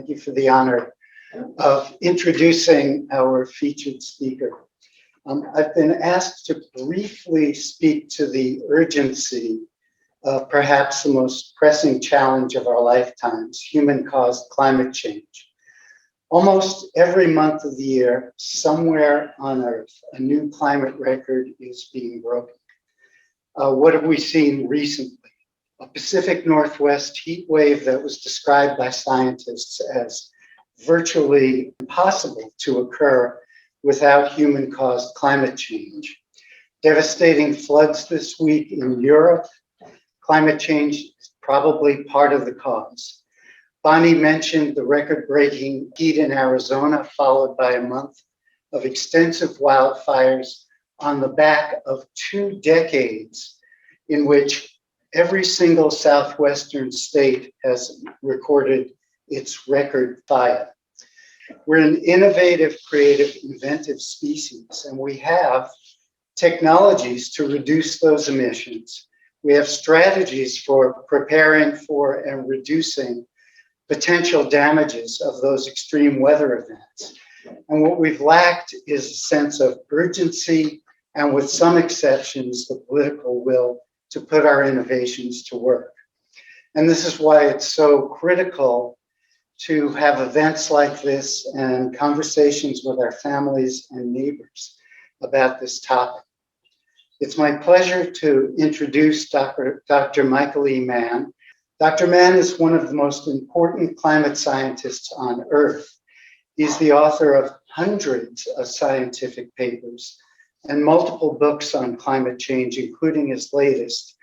Thank you for the honor of introducing our featured speaker. I've been asked to briefly speak to the urgency of perhaps the most pressing challenge of our lifetimes, human-caused climate change. Almost every month of the year, somewhere on Earth, a new climate record is being broken. What have we seen recently? A Pacific Northwest heat wave that was described by scientists as virtually impossible to occur without human-caused climate change. Devastating floods this week in Europe. Climate change is probably part of the cause. Bonnie mentioned the record-breaking heat in Arizona, followed by a month of extensive wildfires on the back of 2 decades in which every single southwestern state has recorded its record fire. We're an innovative, creative, inventive species, and we have technologies to reduce those emissions. We have strategies for preparing for and reducing potential damages of those extreme weather events. And what we've lacked is a sense of urgency and, with some exceptions, the political will to put our innovations to work. And this is why it's so critical to have events like this and conversations with our families and neighbors about this topic. It's my pleasure to introduce Dr. Michael E. Mann. Dr. Mann is one of the most important climate scientists on Earth. He's the author of hundreds of scientific papers and multiple books on climate change, including his latest,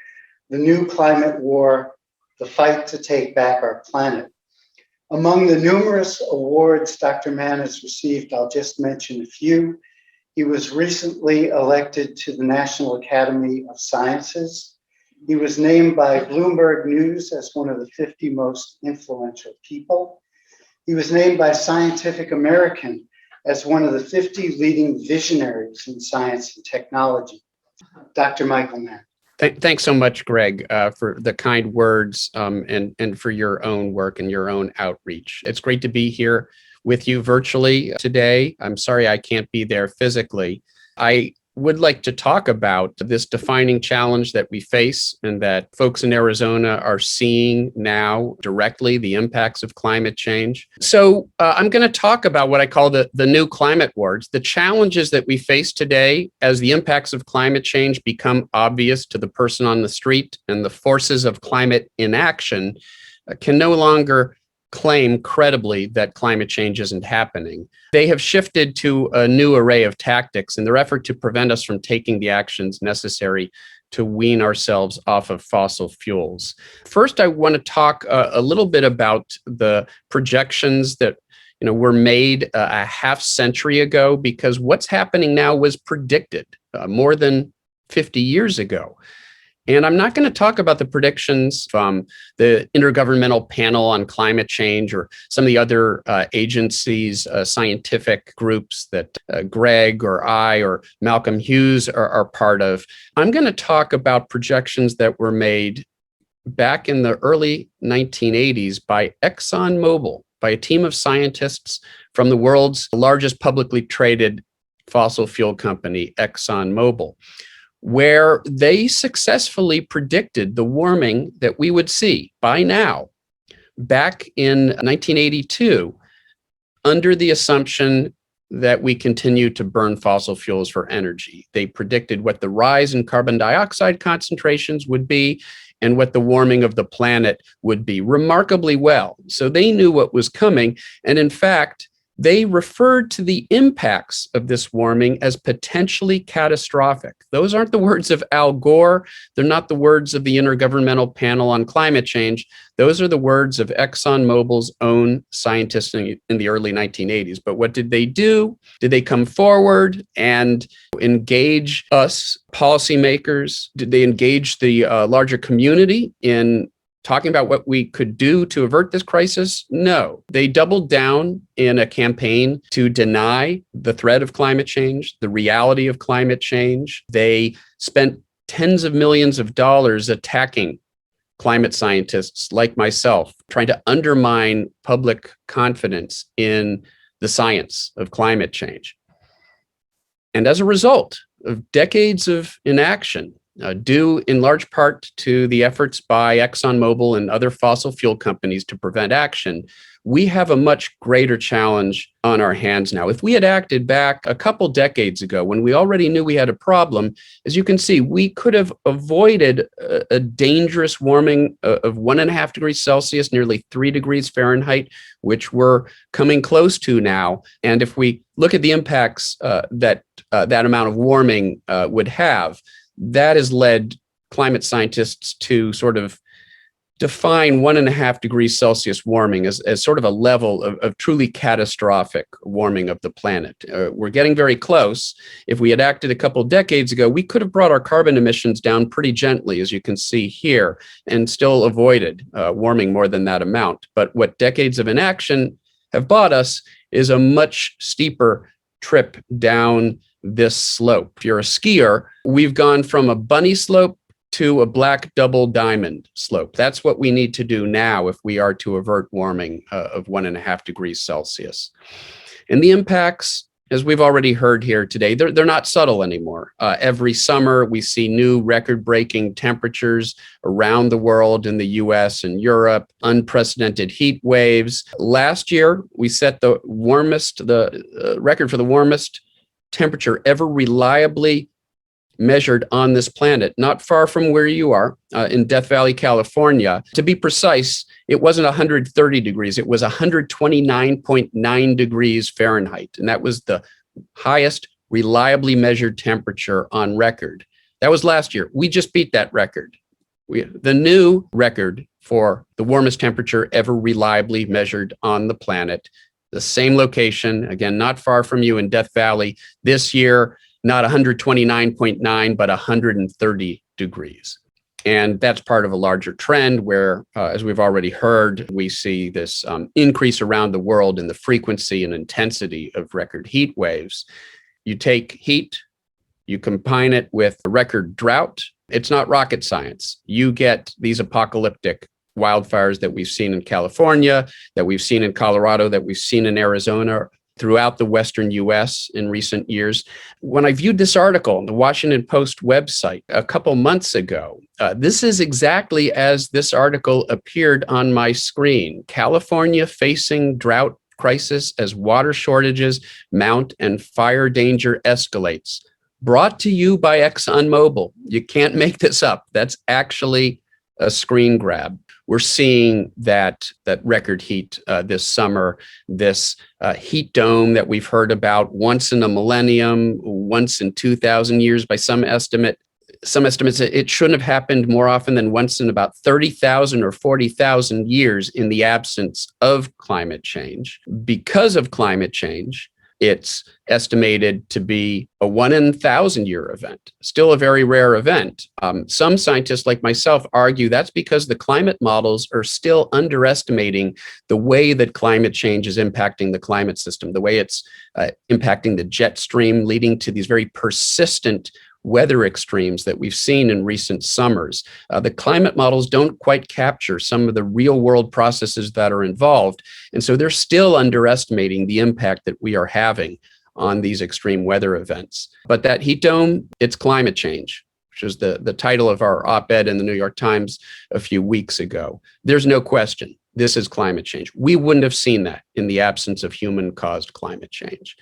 The New Climate War, The Fight to Take Back Our Planet. Among the numerous awards Dr. Mann has received, I'll just mention a few. He was recently elected to the National Academy of Sciences. He was named by Bloomberg News as one of the 50 most influential people. He was named by Scientific American as one of the 50 leading visionaries in science and technology. Dr. Michael Mann. Thanks so much, Greg, for the kind words and for your own work and your own outreach. It's great to be here with you virtually today. I'm sorry I can't be there physically. I would like to talk about this defining challenge that we face and that folks in Arizona are seeing now directly, the impacts of climate change. So I'm going to talk about what I call the new climate wars, the challenges that we face today as the impacts of climate change become obvious to the person on the street and the forces of climate inaction can no longer claim credibly that climate change isn't happening. They have shifted to a new array of tactics in their effort to prevent us from taking the actions necessary to wean ourselves off of fossil fuels. First, I want to talk a little bit about the projections that were made a half century ago, because what's happening now was predicted more than 50 years ago. And I'm not going to talk about the predictions from the Intergovernmental Panel on Climate Change or some of the other agencies, scientific groups that Greg or I or Malcolm Hughes are part of. I'm going to talk about projections that were made back in the early 1980s by Exxonmobil, by a team of scientists from the world's largest publicly traded fossil fuel company, Exxonmobil, where they successfully predicted the warming that we would see by now, back in 1982, under the assumption that we continue to burn fossil fuels for energy. They predicted what the rise in carbon dioxide concentrations would be and what the warming of the planet would be remarkably well. So they knew what was coming. And in fact, they referred to the impacts of this warming as potentially catastrophic. Those aren't the words of Al Gore. They're not the words of the Intergovernmental Panel on Climate Change. Those are the words of ExxonMobil's own scientists in the early 1980s. But what did they do? Did they come forward and engage us policymakers? Did they engage the larger community in talking about what we could do to avert this crisis? No. They doubled down in a campaign to deny the threat of climate change, the reality of climate change. They spent tens of millions of dollars attacking climate scientists like myself trying to undermine public confidence in the science of climate change. And as a result of decades of inaction, due in large part to the efforts by Exxonmobil and other fossil fuel companies to prevent action, we have a much greater challenge on our hands now. If we had acted back a couple decades ago when we already knew we had a problem, as you can see, we could have avoided a dangerous warming of 1.5 degrees Celsius, nearly 3 degrees Fahrenheit, which we're coming close to now. And if we look at the impacts that amount of warming would have, that has led climate scientists to sort of define 1.5 degrees Celsius warming as sort of a level of truly catastrophic warming of the planet. We're getting very close. If we had acted a couple decades ago, we could have brought our carbon emissions down pretty gently, as you can see here, and still avoided warming more than that amount. But what decades of inaction have bought us is a much steeper trip down this slope. If you're a skier, we've gone from a bunny slope to a black double diamond slope. That's what we need to do now if we are to avert warming of 1.5 degrees Celsius. And the impacts, as we've already heard here today, they're not subtle anymore. Every summer, we see new record-breaking temperatures around the world in the US and Europe, unprecedented heat waves. Last year, we set the record for the warmest temperature ever reliably measured on this planet, not far from where you are, in Death Valley, California. To be precise, it wasn't 130 degrees, it was 129.9 degrees Fahrenheit. And that was the highest reliably measured temperature on record. That was last year. We just beat that record. The new record for the warmest temperature ever reliably measured on the planet, the same location, again, not far from you in Death Valley, this year, not 129.9, but 130 degrees. And that's part of a larger trend where, as we've already heard, we see this increase around the world in the frequency and intensity of record heat waves. You take heat, you combine it with a record drought. It's not rocket science. You get these apocalyptic wildfires that we've seen in California, that we've seen in Colorado, that we've seen in Arizona, throughout the Western US in recent years. When I viewed this article on the Washington Post website a couple months ago, this is exactly as this article appeared on my screen. California facing drought crisis as water shortages mount and fire danger escalates. Brought to you by Exxonmobil. You can't make this up. That's actually a screen grab. We're seeing that record heat this summer, this heat dome that we've heard about once in a millennium, once in 2,000 years by some estimates. It shouldn't have happened more often than once in about 30,000 or 40,000 years in the absence of climate change. Because of climate change, it's estimated to be a 1 in 1,000-year event, still a very rare event. Some scientists like myself argue that's because the climate models are still underestimating the way that climate change is impacting the climate system, the way it's impacting the jet stream, leading to these very persistent weather extremes that we've seen in recent summers. The climate models don't quite capture some of the real world processes that are involved. And so they're still underestimating the impact that we are having on these extreme weather events. But that heat dome, it's climate change, which is the title of our op-ed in the New York Times a few weeks ago. There's no question. This is climate change. We wouldn't have seen that in the absence of human-caused climate change.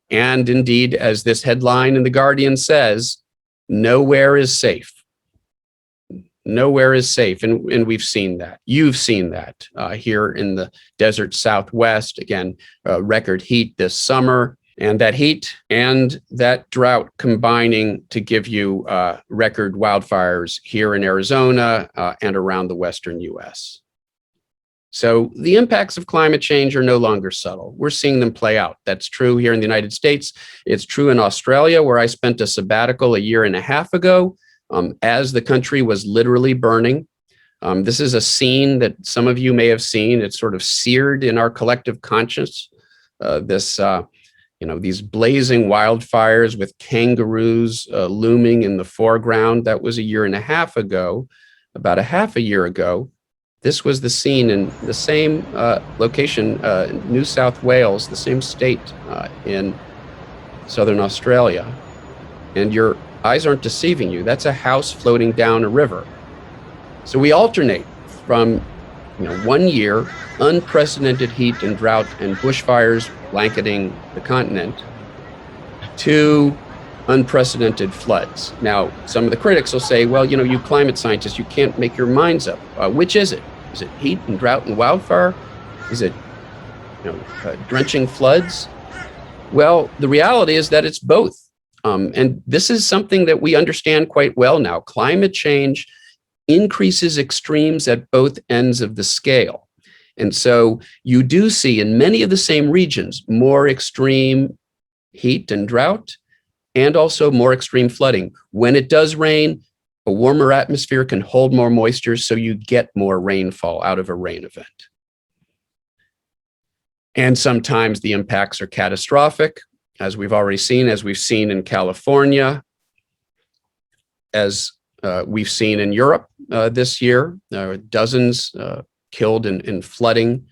And indeed, as this headline in The Guardian says, nowhere is safe. Nowhere is safe. And we've seen that. You've seen that here in the desert Southwest. Again, record heat this summer. And that heat and that drought combining to give you record wildfires here in Arizona and around the Western US. So the impacts of climate change are no longer subtle. We're seeing them play out. That's true here in the United States. It's true in Australia, where I spent a sabbatical a year and a half ago as the country was literally burning. This is a scene that some of you may have seen. It's sort of seared in our collective conscience. These blazing wildfires with kangaroos looming in the foreground. That was a year and a half ago. about a half a year ago, this was the scene in the same location, New South Wales, the same state in southern Australia. And your eyes aren't deceiving you. That's a house floating down a river. So we alternate from 1 year, unprecedented heat and drought and bushfires blanketing the continent, to unprecedented floods. Now, some of the critics will say, well, you climate scientists, you can't make your minds up. Which is it? Is it heat and drought and wildfire? Is it drenching floods? Well, the reality is that it's both. And this is something that we understand quite well now. Climate change increases extremes at both ends of the scale. And so you do see in many of the same regions more extreme heat and drought, and also more extreme flooding. When it does rain, a warmer atmosphere can hold more moisture, so you get more rainfall out of a rain event. And sometimes the impacts are catastrophic, as we've already seen, as we've seen in California, as we've seen in Europe this year, dozens killed in flooding,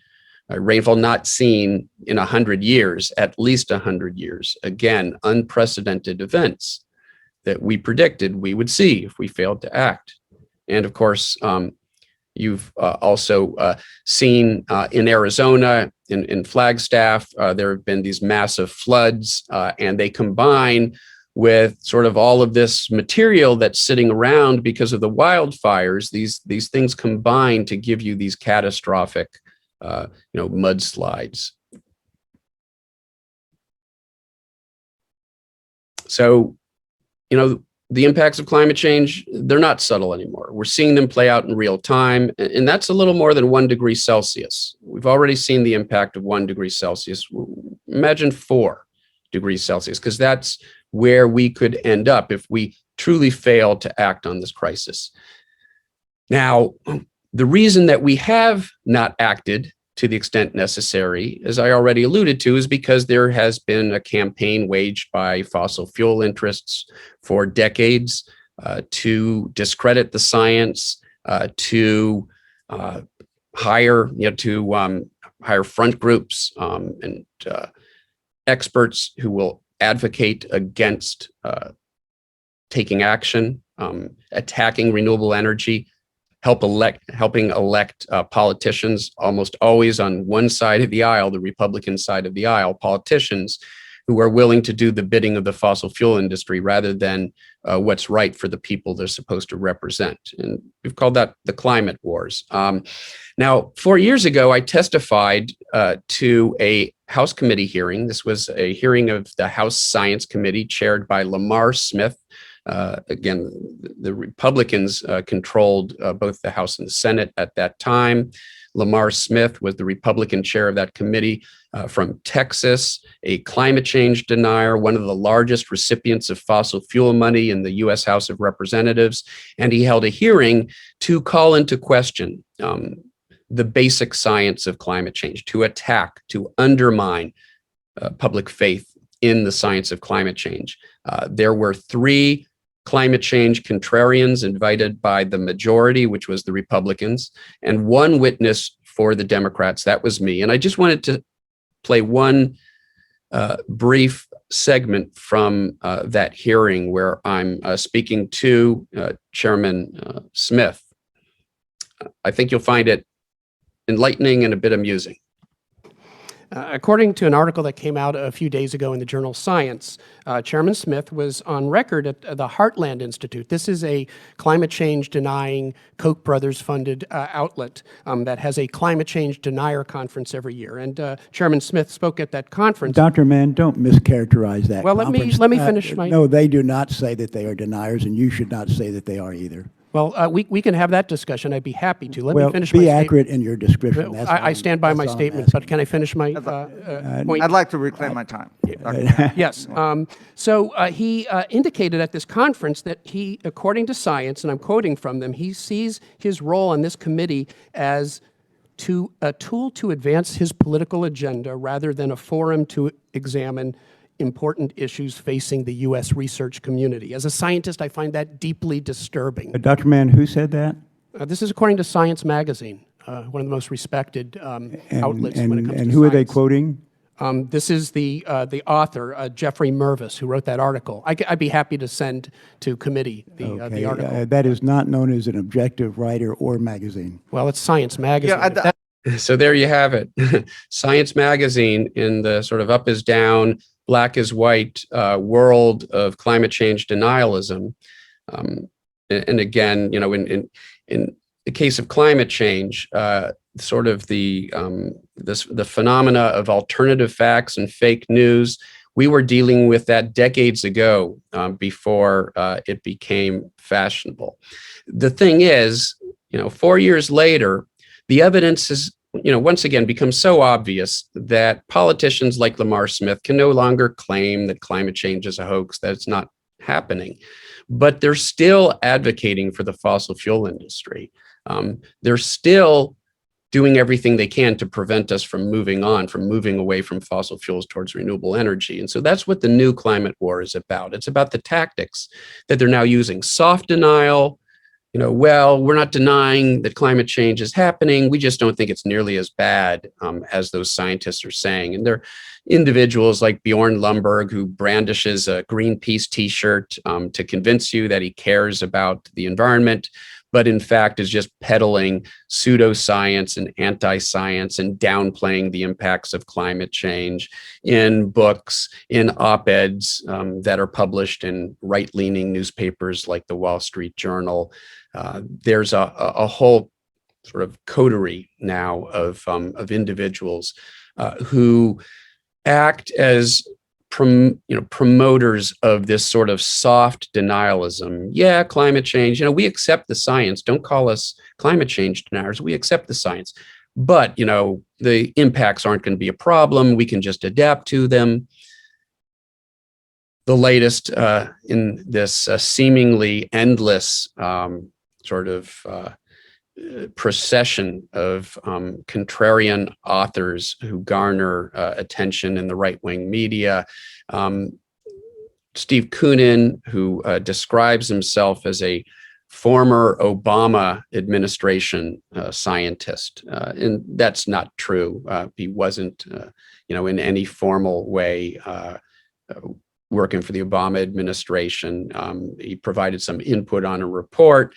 rainfall not seen in 100 years, at least 100 years. Again, unprecedented events that we predicted we would see if we failed to act. And of course, you've also seen in Arizona, in Flagstaff, there have been these massive floods, and they combine with sort of all of this material that's sitting around because of the wildfires. These things combine to give you these catastrophic mudslides. So, the impacts of climate change, they're not subtle anymore. We're seeing them play out in real time, and that's a little more than 1 degree Celsius. We've already seen the impact of 1 degree Celsius. Imagine 4 degrees Celsius, because that's where we could end up if we truly fail to act on this crisis. Now, the reason that we have not acted to the extent necessary, as I already alluded to, is because there has been a campaign waged by fossil fuel interests for decades to discredit the science, to hire front groups and experts who will advocate against taking action, attacking renewable energy, helping elect politicians, almost always on one side of the aisle, the Republican side of the aisle, politicians who are willing to do the bidding of the fossil fuel industry rather than what's right for the people they're supposed to represent. And we've called that the climate wars. Now, 4 years ago, I testified to a House committee hearing. This was a hearing of the House Science Committee chaired by Lamar Smith. Again, the Republicans controlled both the House and the Senate at that time. Lamar Smith was the Republican chair of that committee from Texas, a climate change denier, one of the largest recipients of fossil fuel money in the U.S. House of Representatives. And he held a hearing to call into question the basic science of climate change, to attack, to undermine public faith in the science of climate change. There were 3 climate change contrarians invited by the majority, which was the Republicans, and 1 witness for the Democrats. That was me. And I just wanted to play one brief segment from that hearing where I'm speaking to Chairman Smith. I think you'll find it enlightening and a bit amusing. According to an article that came out a few days ago in the journal Science, Chairman Smith was on record at the Heartland Institute. This is a climate change denying Koch brothers funded outlet that has a climate change denier conference every year. And Chairman Smith spoke at that conference. Dr. Mann, don't mischaracterize that. Well, let me finish my. No, they do not say that they are deniers, and you should not say that they are either. Well, we can have that discussion. I'd be happy to. Let me finish my be statement. accurate in your description. I stand by my statement, but can I finish my point? I'd like to reclaim my time. Yes. So he indicated at this conference that he, according to Science, and I'm quoting from them, he sees his role on this committee as a tool to advance his political agenda rather than a forum to examine important issues facing the U.S. research community. As a scientist, I find that deeply disturbing. Dr. Mann, who said that? This is according to Science Magazine, one of the most respected outlets when it comes to And who are they science. quoting? This is the author, Jeffrey Mervis, who wrote that article. I'd be happy to send to committee the article. That is not known as an objective writer or magazine. Well, it's Science Magazine. Yeah, So there you have it. Science Magazine, in the sort of up is down, black is white world of climate change denialism. And again, in the case of climate change, sort of the phenomena of alternative facts and fake news, we were dealing with that decades ago, before it became fashionable. The thing is, 4 years later, the evidence has, once again become so obvious that politicians like Lamar Smith can no longer claim that climate change is a hoax, that it's not happening. But they're still advocating for the fossil fuel industry. They're still doing everything they can to prevent us from moving away from fossil fuels towards renewable energy. And so that's what the new climate war is about. It's about the tactics that they're now using. Soft denial, well, we're not denying that climate change is happening. We just don't think it's nearly as bad as those scientists are saying. And there are individuals like Bjorn Lomborg, who brandishes a Greenpeace t-shirt to convince you that he cares about the environment, but in fact is just peddling pseudoscience and anti-science and downplaying the impacts of climate change in books, in op-eds that are published in right-leaning newspapers like the Wall Street Journal. There's a whole sort of coterie now of individuals who act as promoters of this sort of soft denialism. Yeah, climate change, we accept the science. Don't call us climate change deniers. We accept the science. But, the impacts aren't going to be a problem. We can just adapt to them. The latest in this seemingly endless sort of procession of contrarian authors who garner attention in the right-wing media. Steve Koonin, who describes himself as a former Obama administration scientist, and that's not true. He wasn't, in any formal way working for the Obama administration. He provided some input on a report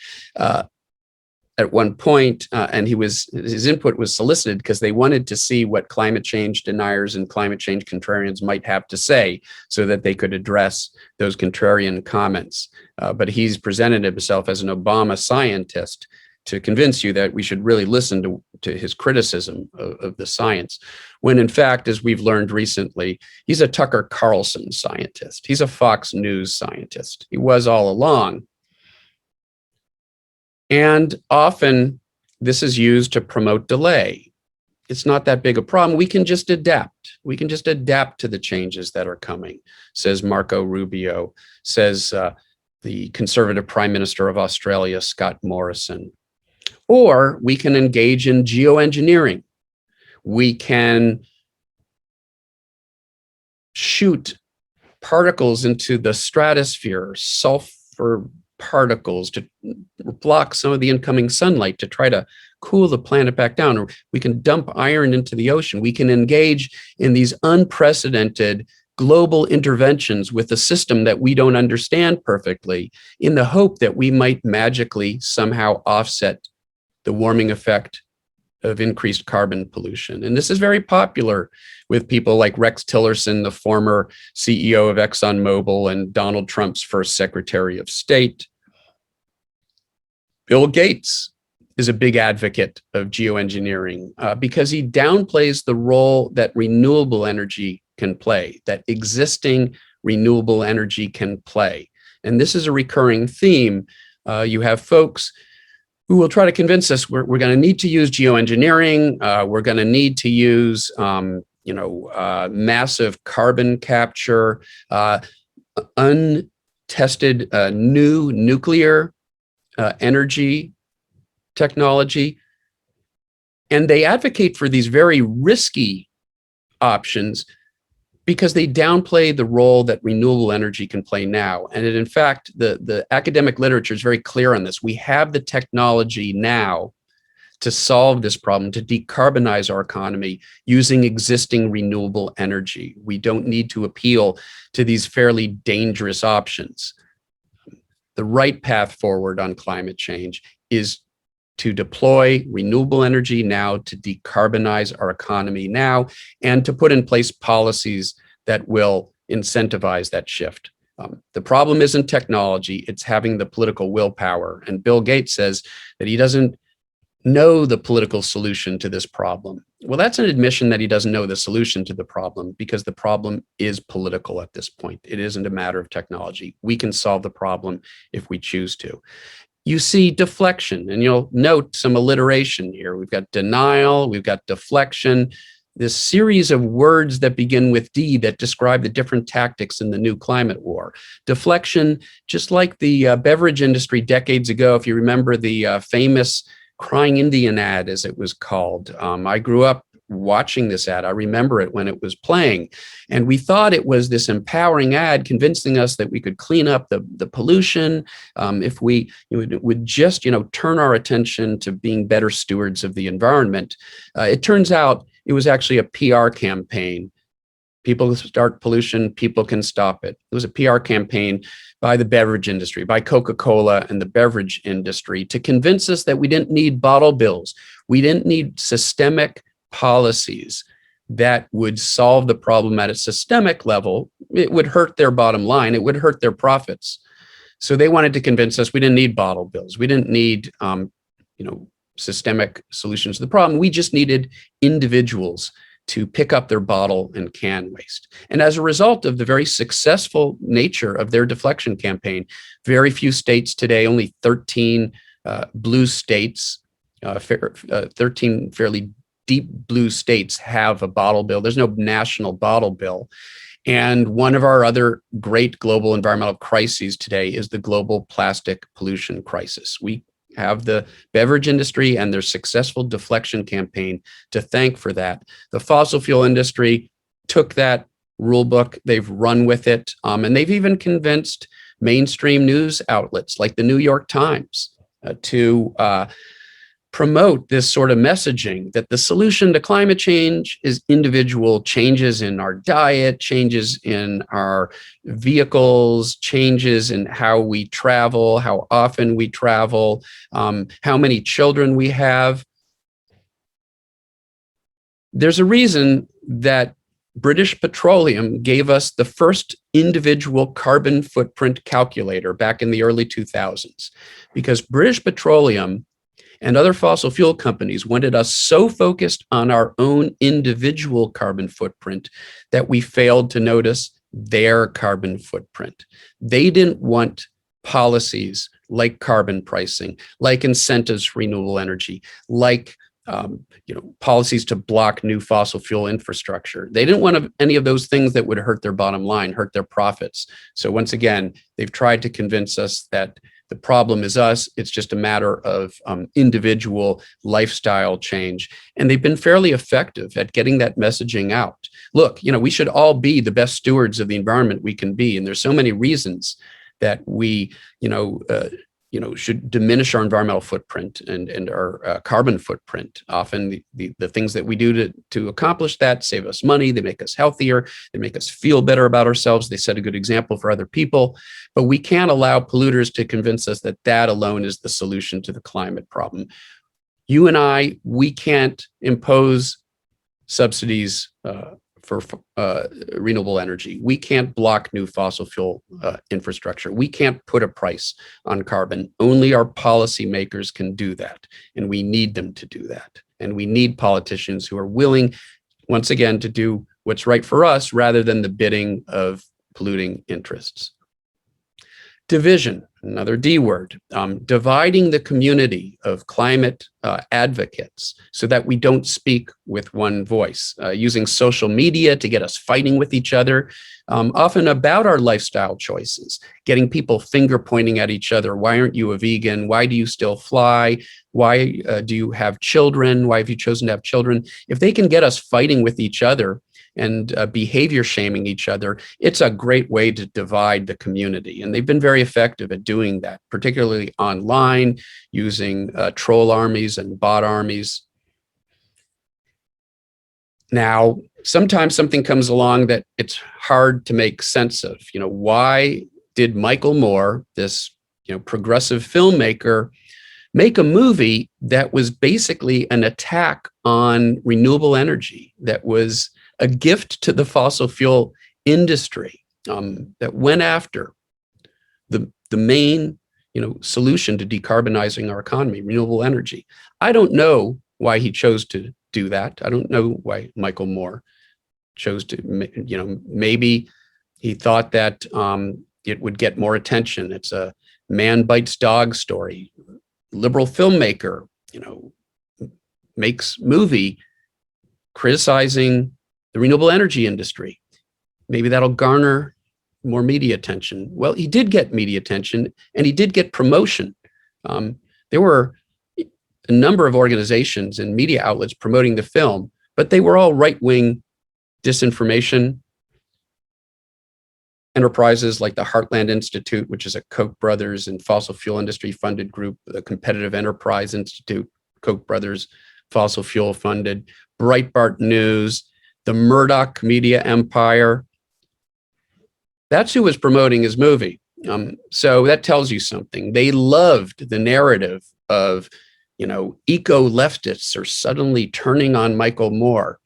at one point, and his input was solicited because they wanted to see what climate change deniers and climate change contrarians might have to say so that they could address those contrarian comments. But he's presented himself as an Obama scientist to convince you that we should really listen to his criticism of the science, when in fact, as we've learned recently, he's a Tucker Carlson scientist. He's a Fox News scientist. He was all along. And often this is used to promote delay. It's not that big a problem. We can just adapt. We can just adapt to the changes that are coming, says Marco Rubio, says the Conservative Prime Minister of Australia, Scott Morrison. Or we can engage in geoengineering. We can shoot particles into the stratosphere, sulfur particles, to block some of the incoming sunlight to try to cool the planet back down. Or we can dump iron into the ocean. We can engage in these unprecedented global interventions with a system that we don't understand perfectly, in the hope that we might magically somehow offset the warming effect of increased carbon pollution. And this is very popular with people like Rex Tillerson, the former CEO of Exxonmobil and Donald Trump's first Secretary of State. Bill Gates is a big advocate of geoengineering because he downplays the role that renewable energy can play, that existing renewable energy can play. And this is a recurring theme. You have folks who will try to convince us we're going to need to use geoengineering. We're going to need to use massive carbon capture, untested new nuclear energy technology. And they advocate for these very risky options because they downplay the role that renewable energy can play now. And in fact, the academic literature is very clear on this. We have the technology now to solve this problem, to decarbonize our economy using existing renewable energy. We don't need to appeal to these fairly dangerous options. The right path forward on climate change is to deploy renewable energy now, to decarbonize our economy now, and to put in place policies that will incentivize that shift. The problem isn't technology, it's having the political willpower. And Bill Gates says that he doesn't know the political solution to this problem. Well, that's an admission that he doesn't know the solution to the problem, because the problem is political at this point. It isn't a matter of technology. We can solve the problem if we choose to. You see deflection, and you'll note some alliteration here. We've got denial, we've got deflection, this series of words that begin with D that describe the different tactics in the new climate war. Deflection, just like the beverage industry decades ago, if you remember the famous Crying Indian ad, as it was called. I grew up watching this ad. I remember it when it was playing. And we thought it was this empowering ad convincing us that we could clean up the pollution if we would just turn our attention to being better stewards of the environment. It turns out it was actually a PR campaign. People start pollution, people can stop it. It was a PR campaign by the beverage industry, by Coca-Cola and the beverage industry, to convince us that we didn't need bottle bills. We didn't need systemic policies that would solve the problem at a systemic level. It would hurt their bottom line. It would hurt their profits. So they wanted to convince us we didn't need bottle bills. We didn't need, systemic solutions to the problem. We just needed individuals to pick up their bottle and can waste. And as a result of the very successful nature of their deflection campaign, very few states today, only 13 blue states, 13 fairly deep blue states have a bottle bill. There's no national bottle bill. And one of our other great global environmental crises today is the global plastic pollution crisis. We have the beverage industry and their successful deflection campaign to thank for that. The fossil fuel industry took that rule book, they've run with it, and they've even convinced mainstream news outlets like the New York Times to promote this sort of messaging that the solution to climate change is individual changes in our diet, changes in our vehicles, changes in how we travel, how often we travel, how many children we have. There's a reason that British Petroleum gave us the first individual carbon footprint calculator back in the early 2000s, because British Petroleum and other fossil fuel companies wanted us so focused on our own individual carbon footprint that we failed to notice their carbon footprint. They didn't want policies like carbon pricing, like incentives for renewable energy, like policies to block new fossil fuel infrastructure. They didn't want any of those things that would hurt their bottom line, hurt their profits. So once again, they've tried to convince us that the problem is us. It's just a matter of individual lifestyle change. And they've been fairly effective at getting that messaging out. Look, we should all be the best stewards of the environment we can be. And there's so many reasons that we, should diminish our environmental footprint and our carbon footprint. Often the things that we do to accomplish that save us money, they make us healthier, they make us feel better about ourselves, they set a good example for other people. But we can't allow polluters to convince us that that alone is the solution to the climate problem. You and I, we can't impose subsidies for renewable energy. We can't block new fossil fuel infrastructure. We can't put a price on carbon. Only our policymakers can do that. And we need them to do that. And we need politicians who are willing, once again, to do what's right for us rather than the bidding of polluting interests. Division, another D word, dividing the community of climate advocates so that we don't speak with one voice, using social media to get us fighting with each other, often about our lifestyle choices, getting people finger pointing at each other. Why aren't you a vegan? Why do you still fly? Why do you have children? Why have you chosen to have children? If they can get us fighting with each other, and behavior shaming each other, it's a great way to divide the community. And they've been very effective at doing that, particularly online, using troll armies and bot armies. Now, sometimes something comes along that it's hard to make sense of. Why did Michael Moore, this progressive filmmaker, make a movie that was basically an attack on renewable energy, that was a gift to the fossil fuel industry, that went after the main solution to decarbonizing our economy, renewable energy? I don't know why he chose to do that. I don't know why Michael Moore chose to, maybe he thought that it would get more attention. It's a man bites dog story. Liberal filmmaker, makes movie criticizing the renewable energy industry. Maybe that'll garner more media attention. Well, he did get media attention, and he did get promotion. There were a number of organizations and media outlets promoting the film, but they were all right-wing disinformation enterprises like the Heartland Institute, which is a Koch brothers and fossil fuel industry funded group, the Competitive Enterprise Institute, Koch brothers, fossil fuel funded, Breitbart News, the Murdoch media empire. That's who was promoting his movie. So that tells you something. They loved the narrative of, eco-leftists are suddenly turning on Michael Moore,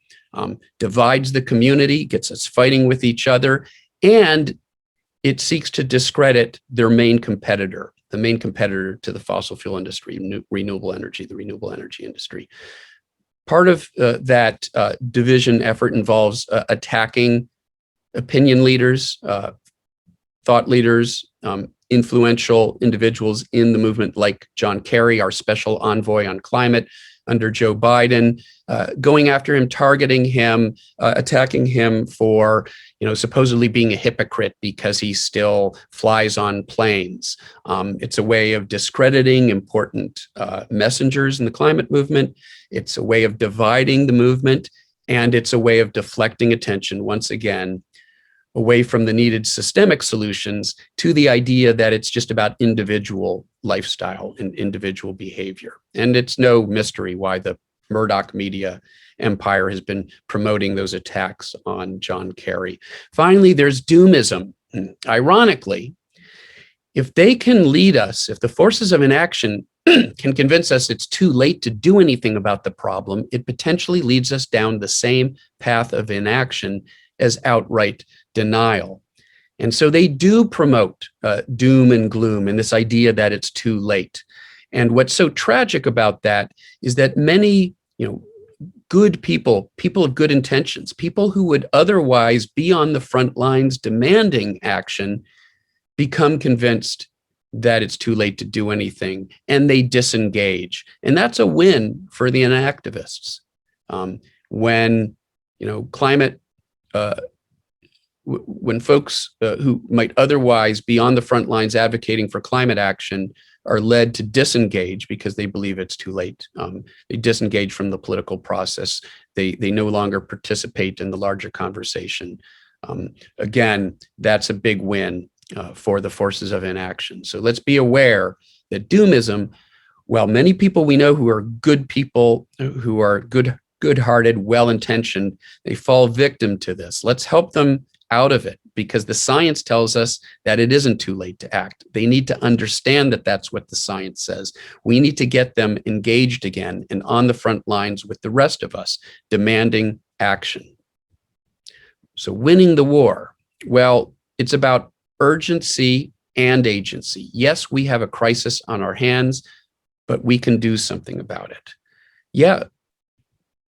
divides the community, gets us fighting with each other, and it seeks to discredit their main competitor, the main competitor to the fossil fuel industry, renewable energy, the renewable energy industry. Part of that division effort involves attacking opinion leaders, thought leaders, influential individuals in the movement like John Kerry, our special envoy on climate under Joe Biden, going after him, targeting him, attacking him for, supposedly being a hypocrite because he still flies on planes. It's a way of discrediting important messengers in the climate movement. It's a way of dividing the movement, and it's a way of deflecting attention, once again, away from the needed systemic solutions to the idea that it's just about individual lifestyle and individual behavior. And it's no mystery why the Murdoch media empire has been promoting those attacks on John Kerry. Finally, there's Doomism. Ironically, if they can lead us, if the forces of inaction can convince us it's too late to do anything about the problem, it potentially leads us down the same path of inaction as outright denial. And so they do promote doom and gloom and this idea that it's too late. And what's so tragic about that is that many, good people of good intentions, people who would otherwise be on the front lines demanding action, become convinced that it's too late to do anything, and they disengage. And that's a win for the inactivists. When climate, when folks who might otherwise be on the front lines advocating for climate action are led to disengage because they believe it's too late. They disengage from the political process. They no longer participate in the larger conversation. Again, that's a big win for the forces of inaction. So let's be aware that doomism, while many people we know who are good people, who are good-hearted, well-intentioned, they fall victim to this. Let's help them out of it, because the science tells us that it isn't too late to act. They need to understand that that's what the science says. We need to get them engaged again and on the front lines with the rest of us, demanding action. So winning the war, well, it's about urgency and agency. Yes, we have a crisis on our hands, but we can do something about it. Yeah,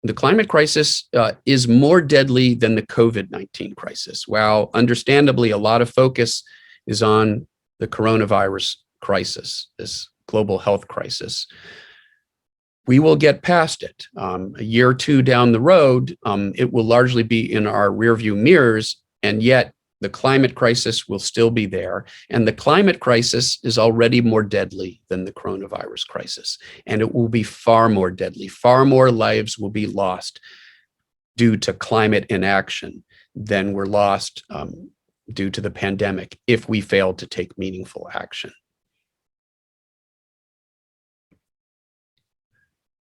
the climate crisis is more deadly than the COVID-19 crisis. While understandably a lot of focus is on the coronavirus crisis, this global health crisis, we will get past it. A year or two down the road, it will largely be in our rearview mirrors, and yet the climate crisis will still be there. And the climate crisis is already more deadly than the coronavirus crisis. And it will be far more deadly. Far more lives will be lost. due to climate inaction, then we're lost due to the pandemic if we fail to take meaningful action.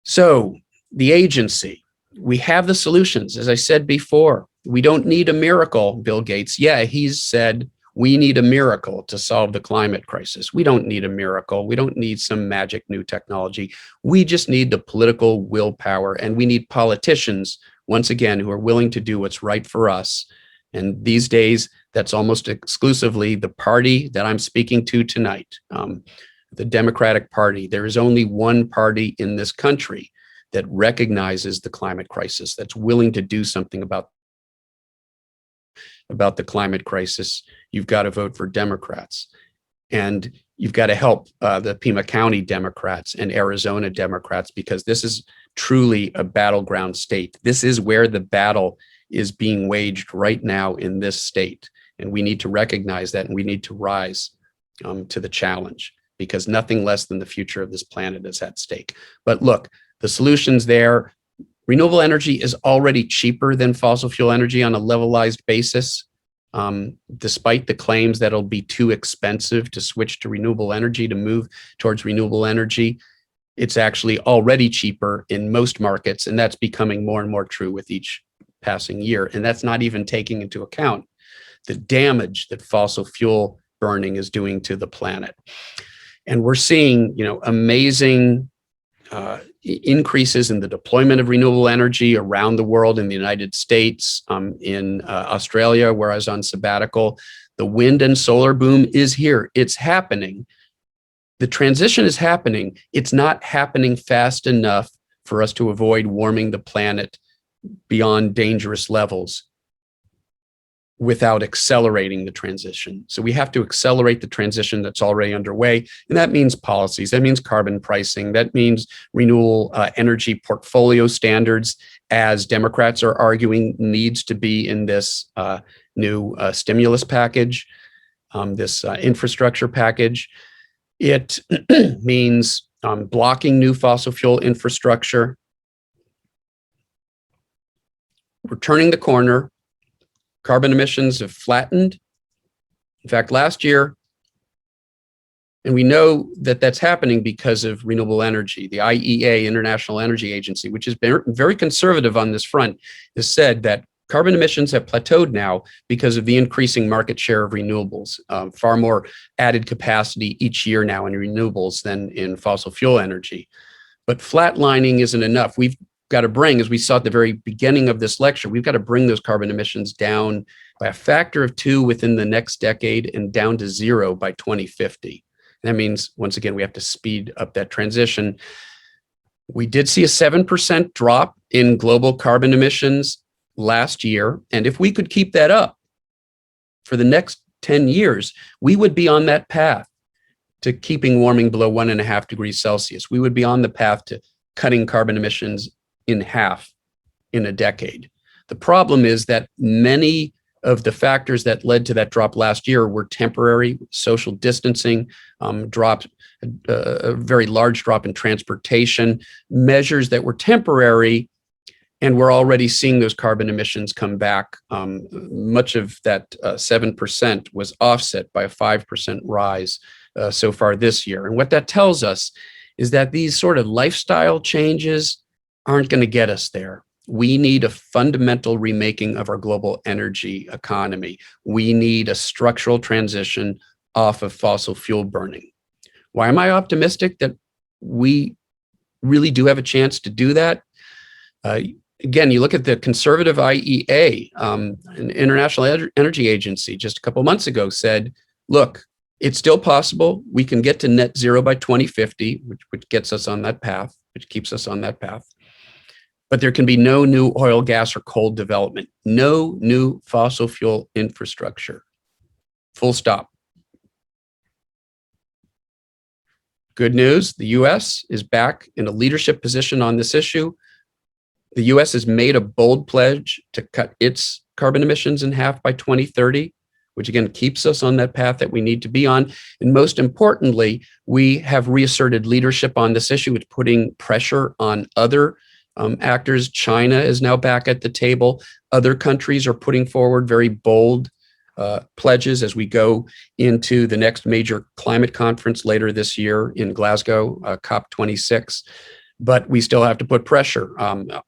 So the agency, we have the solutions. As I said before, we don't need a miracle, Bill Gates. Yeah, he's said we need a miracle to solve the climate crisis. We don't need a miracle. We don't need some magic new technology. We just need the political willpower, and we need politicians, once again, who are willing to do what's right for us. And these days, that's almost exclusively the party that I'm speaking to tonight, the Democratic Party. There is only one party in this country that recognizes the climate crisis, that's willing to do something about the climate crisis. You've got to vote for Democrats. And you've got to help the Pima County Democrats and Arizona Democrats, because this is truly a battleground state. This is where the battle is being waged right now in this state. And we need to recognize that, and we need to rise to the challenge, because nothing less than the future of this planet is at stake. But look, the solutions there, renewable energy is already cheaper than fossil fuel energy on a levelized basis. Despite the claims that it'll be too expensive to switch to renewable energy, to move towards renewable energy, it's actually already cheaper in most markets, and that's becoming more and more true with each passing year. And that's not even taking into account the damage that fossil fuel burning is doing to the planet. And we're seeing, amazing increases in the deployment of renewable energy around the world, in the United States, in Australia, where I was on sabbatical. The wind and solar boom is here. It's happening. The transition is happening. It's not happening fast enough for us to avoid warming the planet beyond dangerous levels without accelerating the transition. So we have to accelerate the transition that's already underway. And that means policies, that means carbon pricing, that means renewable energy portfolio standards, as Democrats are arguing needs to be in this new stimulus package, this infrastructure package. It means blocking new fossil fuel infrastructure. We're turning the corner. Carbon emissions have flattened. In fact, last year, and we know that that's happening because of renewable energy. The IEA, International Energy Agency, which has been very conservative on this front, has said that carbon emissions have plateaued now because of the increasing market share of renewables. Far more added capacity each year now in renewables than in fossil fuel energy. But flatlining isn't enough. We've got to bring, as we saw at the very beginning of this lecture, we've got to bring those carbon emissions down by a factor of 2 within the next decade and down to 0 by 2050. And that means, once again, we have to speed up that transition. We did see a 7% drop in global carbon emissions last year. And if we could keep that up for the next 10 years, we would be on that path to keeping warming below 1.5 degrees Celsius. We would be on the path to cutting carbon emissions in half in a decade. The problem is that many of the factors that led to that drop last year were temporary. Social distancing, dropped, a very large drop in transportation, measures that were temporary, and we're already seeing those carbon emissions come back. Much of that 7% was offset by a 5% rise so far this year. And what that tells us is that these sort of lifestyle changes aren't going to get us there. We need a fundamental remaking of our global energy economy. We need a structural transition off of fossil fuel burning. Why am I optimistic that we really do have a chance to do that? Again, you look at the conservative IEA, an International Energy Agency, just a couple months ago said, look, it's still possible. We can get to net zero by 2050, which gets us on that path, which keeps us on that path. But there can be no new oil, gas, or coal development, no new fossil fuel infrastructure. Full stop. Good news, the US is back in a leadership position on this issue. The US has made a bold pledge to cut its carbon emissions in half by 2030, which again keeps us on that path that we need to be on. And most importantly, we have reasserted leadership on this issue. It's putting pressure on other actors. China is now back at the table. Other countries are putting forward very bold pledges as we go into the next major climate conference later this year in Glasgow, COP26. But we still have to put pressure.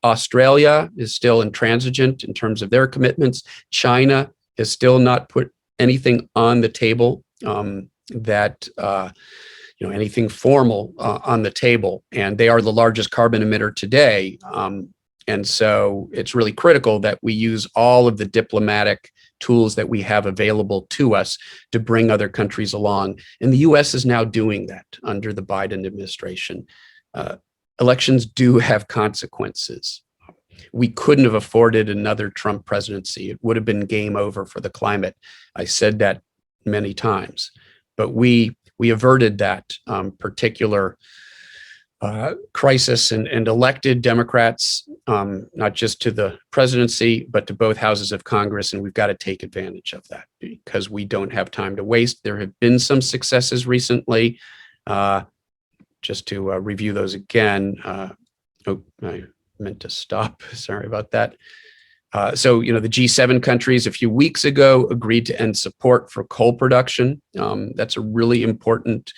Australia is still intransigent in terms of their commitments. China has still not put anything on the table anything formal on the table, and they are the largest carbon emitter today. And so it's really critical that we use all of the diplomatic tools that we have available to us to bring other countries along. And the US is now doing that under the Biden administration. Elections do have consequences. We couldn't have afforded another Trump presidency. It would have been game over for the climate. I said that many times, but we averted that particular crisis and elected Democrats, not just to the presidency, but to both houses of Congress. And we've got to take advantage of that because we don't have time to waste. There have been some successes recently. Just to review those again. Oh, I meant to stop. Sorry about that. So, the G7 countries a few weeks ago agreed to end support for coal production. That's a really important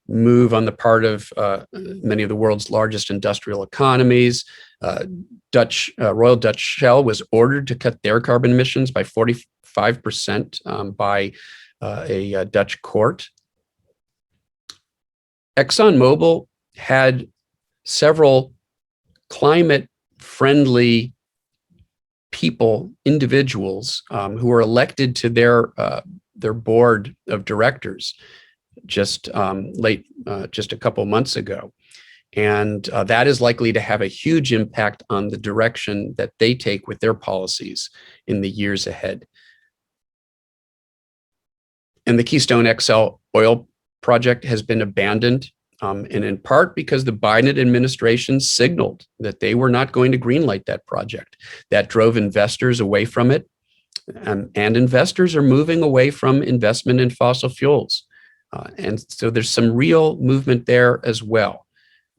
move on the part of many of the world's largest industrial economies. Royal Dutch Shell was ordered to cut their carbon emissions by 45% by a Dutch court. Exxonmobil had several climate-friendly people, individuals who were elected to their board of directors just a couple months ago, and that is likely to have a huge impact on the direction that they take with their policies in the years ahead. And the Keystone XL oil project has been abandoned, and in part because the Biden administration signaled that they were not going to greenlight that project. That drove investors away from it, and investors are moving away from investment in fossil fuels. And so there's some real movement there as well.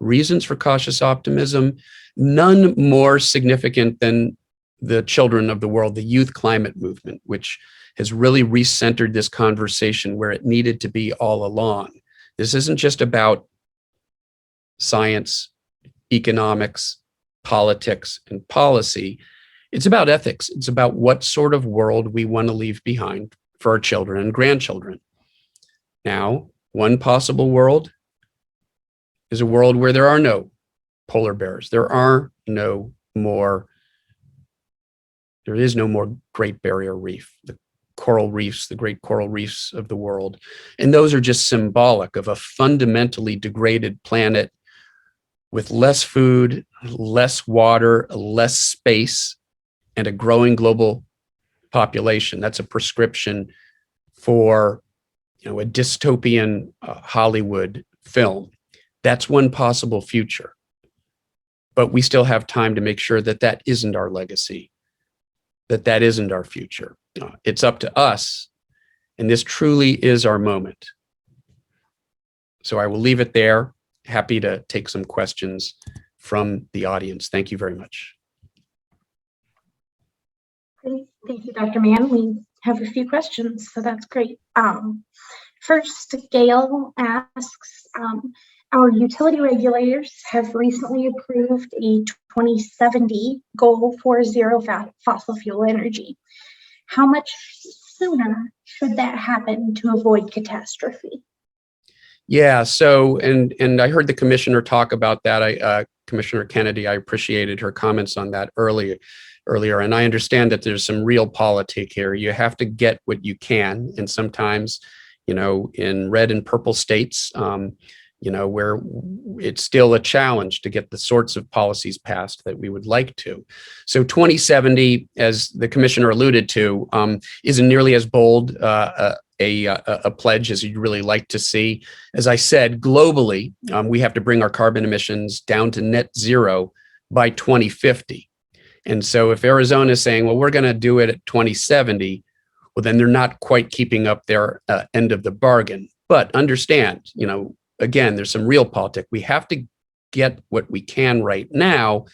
Reasons for cautious optimism, none more significant than the children of the world, the youth climate movement, which has really recentered this conversation where it needed to be all along. This isn't just about science, economics, politics, and policy. It's about ethics. It's about what sort of world we want to leave behind for our children and grandchildren. Now, one possible world is a world where there are no polar bears. There is no more Great Barrier Reef. The coral reefs, the great coral reefs of the world. And those are just symbolic of a fundamentally degraded planet with less food, less water, less space, and a growing global population. That's a prescription for, a dystopian Hollywood film. That's one possible future. But we still have time to make sure that that isn't our legacy, that isn't our future. It's up to us, and this truly is our moment. So I will leave it there. Happy to take some questions from the audience. Thank you very much. Great. Thank you, Dr. Mann. We have a few questions, so that's great. First, Gail asks, our utility regulators have recently approved a 2070 goal for zero fossil fuel energy. How much sooner should that happen to avoid catastrophe? Yeah, so, and I heard the commissioner talk about that. Commissioner Kennedy, I appreciated her comments on that earlier, and I understand that there's some real politic here. You have to get what you can, and sometimes, in red and purple states, where it's still a challenge to get the sorts of policies passed that we would like to. So 2070, as the commissioner alluded to, isn't nearly as bold a pledge as you'd really like to see. As I said, globally, we have to bring our carbon emissions down to net zero by 2050. And so if Arizona is saying, well, we're going to do it at 2070, well, then they're not quite keeping up their end of the bargain. But understand, again, there's some real politics. We have to get what we can right now.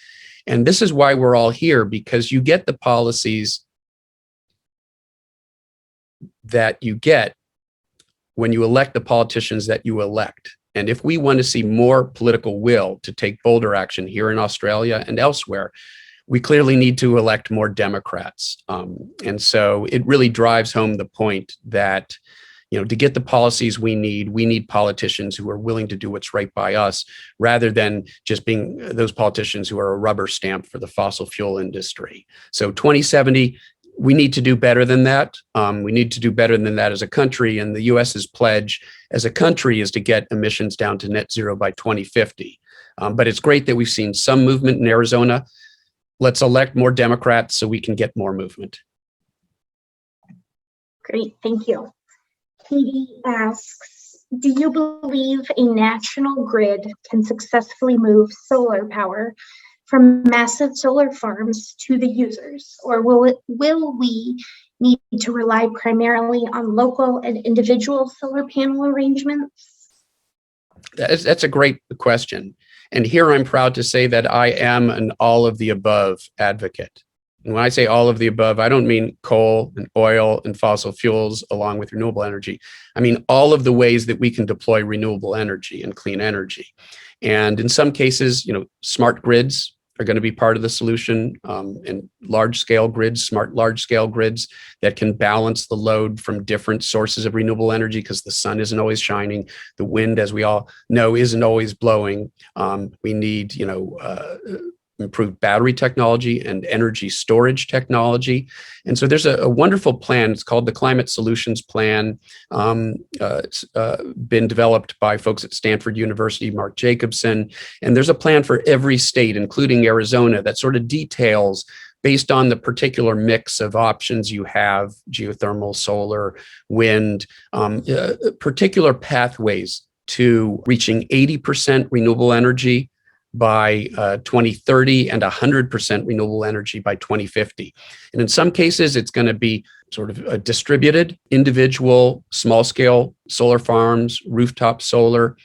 And this is why we're all here, because you get the policies that you get when you elect the politicians that you elect. And if we want to see more political will to take bolder action here in Australia and elsewhere, we clearly need to elect more Democrats. And so it really drives home the point that, to get the policies we need politicians who are willing to do what's right by us, rather than just being those politicians who are a rubber stamp for the fossil fuel industry. So 2070, we need to do better than that. We need to do better than that as a country. And the US's pledge as a country is to get emissions down to net zero by 2050. But it's great that we've seen some movement in Arizona. Let's elect more Democrats so we can get more movement. Great, thank you. Katie asks, do you believe a national grid can successfully move solar power from massive solar farms to the users, or will we need to rely primarily on local and individual solar panel arrangements? That's a great question. And here I'm proud to say that I am an all of the above advocate. And when I say all of the above, I don't mean coal and oil and fossil fuels along with renewable energy. I mean all of the ways that we can deploy renewable energy and clean energy. And in some cases, smart grids are going to be part of the solution, and large-scale grids, smart large-scale grids that can balance the load from different sources of renewable energy, because the sun isn't always shining. The wind, as we all know, isn't always blowing. We need, improved battery technology and energy storage technology. And so there's a wonderful plan. It's called the Climate Solutions Plan. It's been developed by folks at Stanford University, Mark Jacobson. And there's a plan for every state, including Arizona, that sort of details, based on the particular mix of options you have, geothermal, solar, wind, particular pathways to reaching 80% renewable energy by 2030 and 100% renewable energy by 2050. And in some cases, it's going to be sort of a distributed, individual, small-scale solar farms, rooftop solar.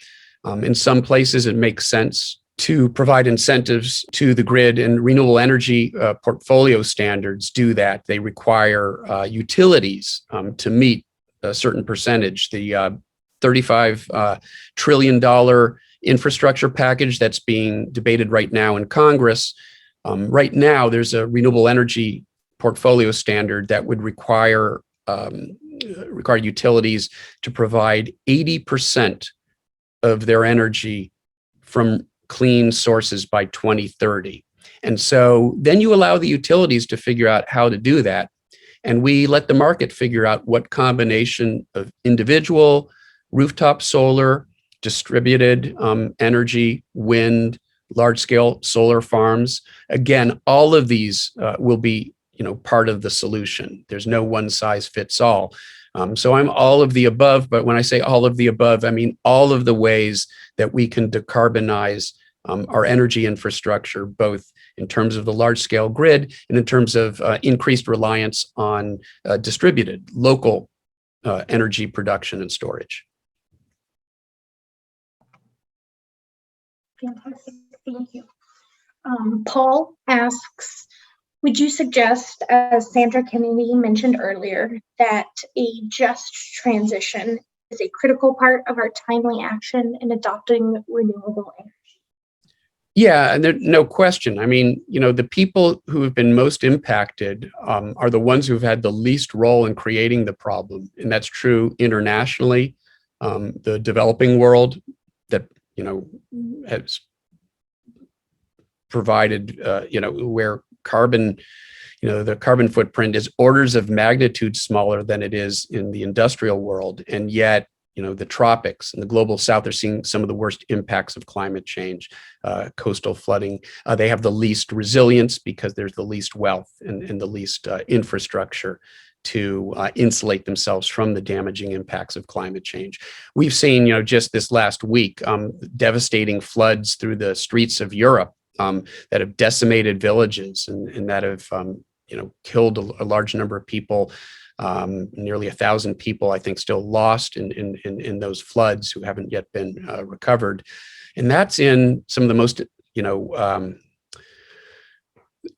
In some places, it makes sense to provide incentives to the grid, and renewable energy portfolio standards do that. They require utilities to meet a certain percentage. The $35 trillion infrastructure package that's being debated right now in Congress. Right now, there's a renewable energy portfolio standard that would require utilities to provide 80% of their energy from clean sources by 2030. And so then you allow the utilities to figure out how to do that. And we let the market figure out what combination of individual, rooftop solar, distributed energy, wind, large-scale solar farms. Again, all of these will be, part of the solution. There's no one size fits all. So I'm all of the above, but when I say all of the above, I mean all of the ways that we can decarbonize our energy infrastructure, both in terms of the large-scale grid and in terms of increased reliance on distributed local energy production and storage. Fantastic, thank you. Paul asks, would you suggest, as Sandra Kennedy mentioned earlier, that a just transition is a critical part of our timely action in adopting renewable energy? Yeah, and there's no question. I mean, the people who have been most impacted are the ones who've had the least role in creating the problem. And that's true internationally. The developing world that, has provided, where carbon, the carbon footprint is orders of magnitude smaller than it is in the industrial world. And yet, the tropics and the global south are seeing some of the worst impacts of climate change, coastal flooding. They have the least resilience because there's the least wealth and the least infrastructure to insulate themselves from the damaging impacts of climate change. We've seen, just this last week, devastating floods through the streets of Europe that have decimated villages and that have, killed a large number of people. Nearly 1,000 people, I think, still lost in those floods who haven't yet been recovered. And that's in some of the most,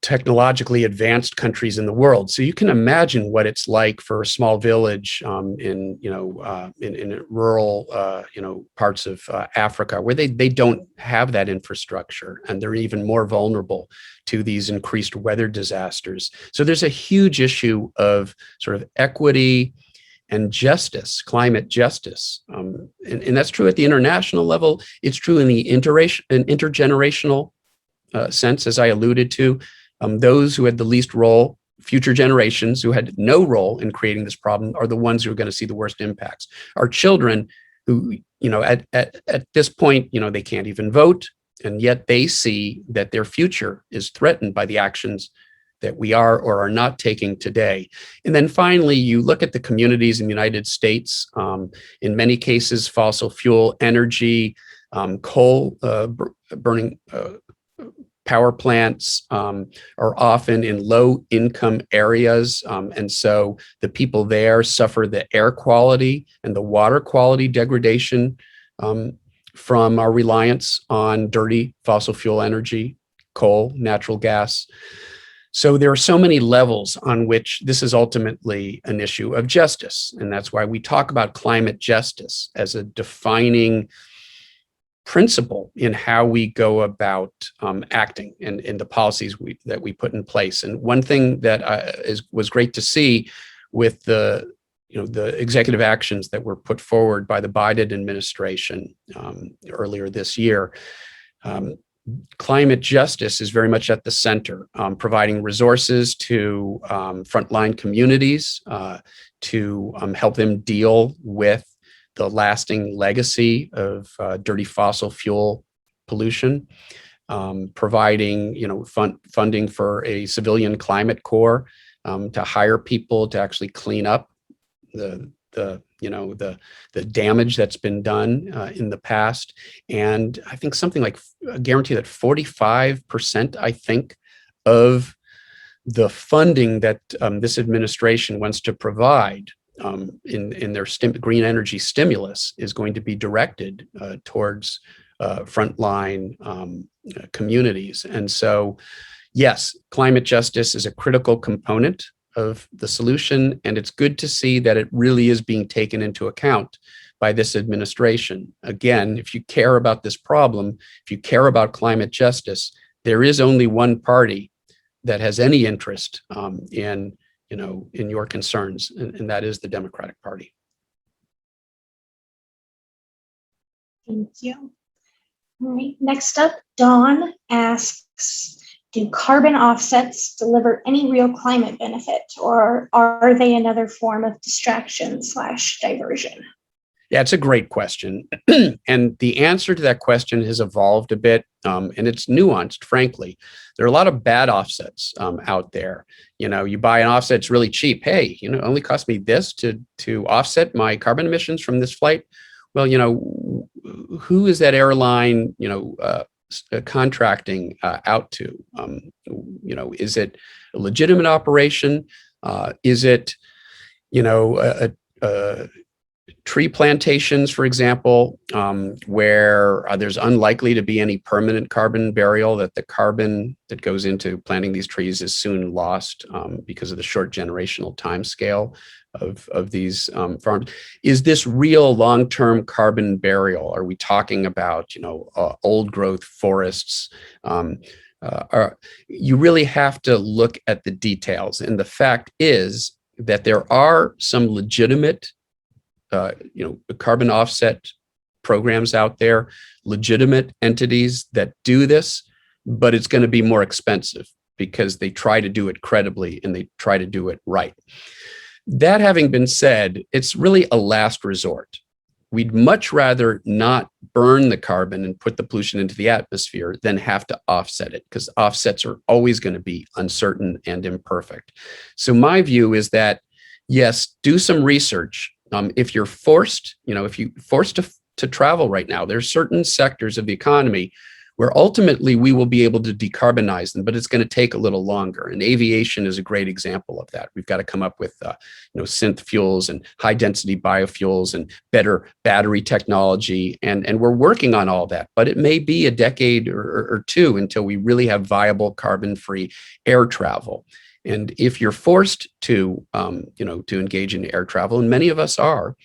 technologically advanced countries in the world. So you can imagine what it's like for a small village in rural, parts of Africa where they don't have that infrastructure, and they're even more vulnerable to these increased weather disasters. So there's a huge issue of sort of equity and justice, climate justice. And that's true at the international level. It's true in the intergenerational sense, as I alluded to. Those who had the least role, future generations who had no role in creating this problem, are the ones who are going to see the worst impacts. Our children, who, at this point, they can't even vote, and yet they see that their future is threatened by the actions that we are or are not taking today. And then finally, you look at the communities in the United States, in many cases, fossil fuel energy, coal burning power plants are often in low income areas. And so the people there suffer the air quality and the water quality degradation from our reliance on dirty fossil fuel energy, coal, natural gas. So there are so many levels on which this is ultimately an issue of justice. And that's why we talk about climate justice as a defining principle in how we go about acting and in the policies that we put in place. And one thing that was great to see with the executive actions that were put forward by the Biden administration earlier this year, climate justice is very much at the center, providing resources to frontline communities to help them deal with the lasting legacy of dirty fossil fuel pollution, providing funding for a civilian climate corps to hire people to actually clean up the damage that's been done in the past. And I think something like a guarantee that 45%, I think, of the funding that this administration wants to provide in their green energy stimulus is going to be directed towards frontline communities. And so, yes, climate justice is a critical component of the solution, and it's good to see that it really is being taken into account by this administration. Again, if you care about this problem, if you care about climate justice, there is only one party that has any interest in your concerns, and that is the Democratic Party. Thank you. All right, next up, Dawn asks, do carbon offsets deliver any real climate benefit, or are they another form of distraction/diversion? Yeah, it's a great question. And the answer to that question has evolved a bit, and it's nuanced, frankly. There are a lot of bad offsets out there. You buy an offset, it's really cheap. Hey, it only cost me this to offset my carbon emissions from this flight. Well, who is that airline, contracting out to? Is it a legitimate operation? Is it, tree plantations, for example, where there's unlikely to be any permanent carbon burial, that the carbon that goes into planting these trees is soon lost because of the short generational time scale of these farms? Is this real long-term carbon burial? Are we talking about, old growth forests? You really have to look at the details. And the fact is that there are some legitimate carbon offset programs out there, legitimate entities that do this, but it's going to be more expensive because they try to do it credibly and they try to do it right. That having been said, it's really a last resort. We'd much rather not burn the carbon and put the pollution into the atmosphere than have to offset it, because offsets are always going to be uncertain and imperfect. So my view is that, yes, do some research. If you're forced, to travel right now, there's certain sectors of the economy where ultimately we will be able to decarbonize them, but it's going to take a little longer. And aviation is a great example of that. We've got to come up with synth fuels and high density biofuels and better battery technology. And we're working on all that, but it may be a decade or two until we really have viable carbon-free air travel. And if you're forced to, to engage in air travel, and many of us are,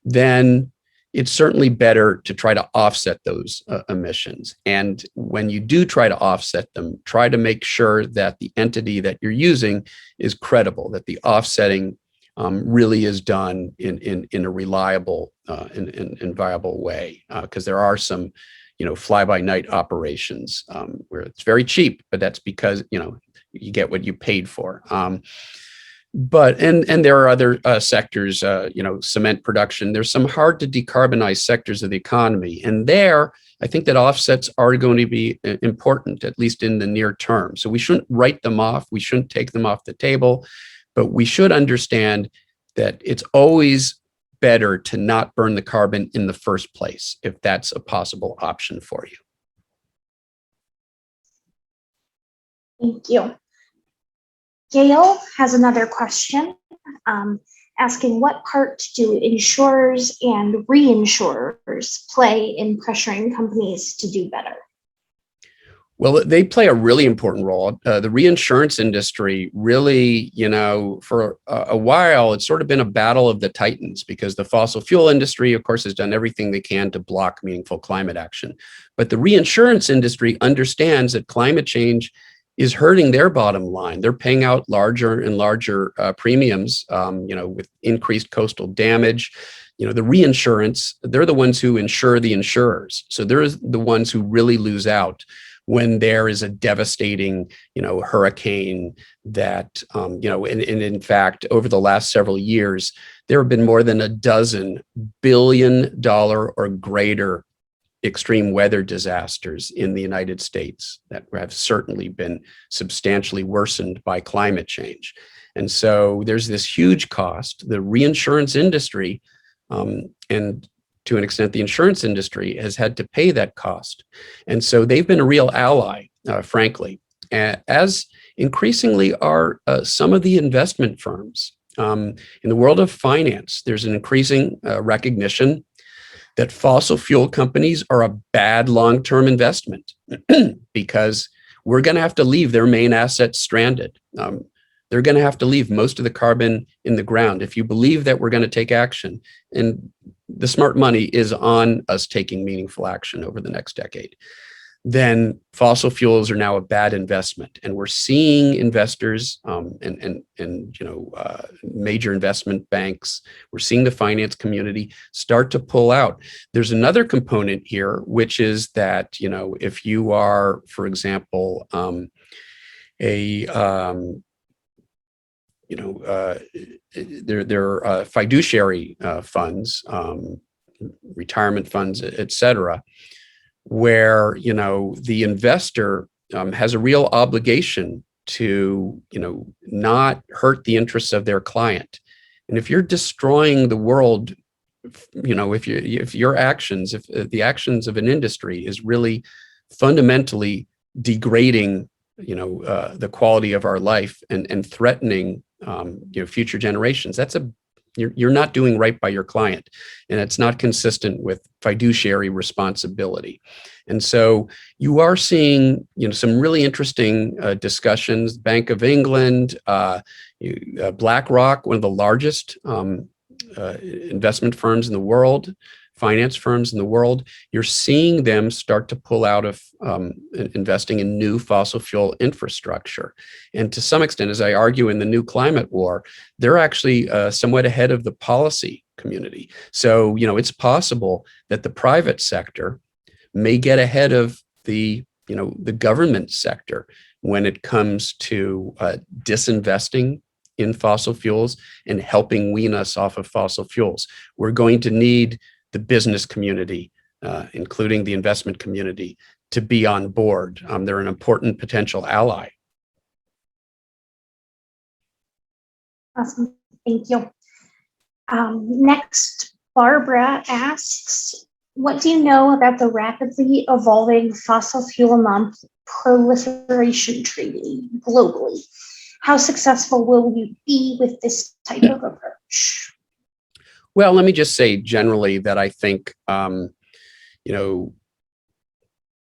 then it's certainly better to try to offset those emissions. And when you do try to offset them, try to make sure that the entity that you're using is credible, that the offsetting really is done in a reliable and viable way, because there are some, fly-by-night operations where it's very cheap, but that's because, you get what you paid for. But there are other sectors, cement production. There's some hard to decarbonize sectors of the economy. And there, I think that offsets are going to be important, at least in the near term. So we shouldn't write them off. We shouldn't take them off the table, but we should understand that it's always better to not burn the carbon in the first place, if that's a possible option for you. Thank you. Gail has another question, asking what part do insurers and reinsurers play in pressuring companies to do better? Well, they play a really important role. The reinsurance industry really, for a while, it's sort of been a battle of the titans, because the fossil fuel industry, of course, has done everything they can to block meaningful climate action. But the reinsurance industry understands that climate change is hurting their bottom line. They're paying out larger and larger premiums, with increased coastal damage. The reinsurance, they're the ones who insure the insurers. So they're the ones who really lose out when there is a devastating, hurricane that, and in fact, over the last several years, there have been more than a dozen $1 billion or greater extreme weather disasters in the United States that have certainly been substantially worsened by climate change. And so there's this huge cost. The reinsurance industry, and to an extent, the insurance industry has had to pay that cost. And so they've been a real ally, frankly, as increasingly are some of the investment firms. In the world of finance, there's an increasing recognition that fossil fuel companies are a bad long-term investment because we're going to have to leave their main assets stranded. They're going to have to leave most of the carbon in the ground. If you believe that we're going to take action, and the smart money is on us taking meaningful action over the next decade, then fossil fuels are now a bad investment. And we're seeing investors and major investment banks, we're seeing the finance community start to pull out. There's another component here, which is that, if you are, for example, there are fiduciary funds, retirement funds, et cetera, where the investor has a real obligation to not hurt the interests of their client. And if you're destroying the world, if your actions, if the actions of an industry is really fundamentally degrading the quality of our life and threatening future generations, you're not doing right by your client, and it's not consistent with fiduciary responsibility. And so you are seeing, some really interesting discussions. Bank of England, BlackRock, one of the largest investment firms in the world, finance firms in the world, you're seeing them start to pull out of investing in new fossil fuel infrastructure. And to some extent, as I argue in the new climate war, they're actually somewhat ahead of the policy community. So, it's possible that the private sector may get ahead of the government sector when it comes to disinvesting in fossil fuels and helping wean us off of fossil fuels. We're going to need the business community, including the investment community, to be on board. They're an important potential ally. Awesome, thank you. Next, Barbara asks, What do you know about the rapidly evolving fossil fuel non-proliferation treaty globally? How successful will you be with this type of approach? Well, let me just say generally that I think,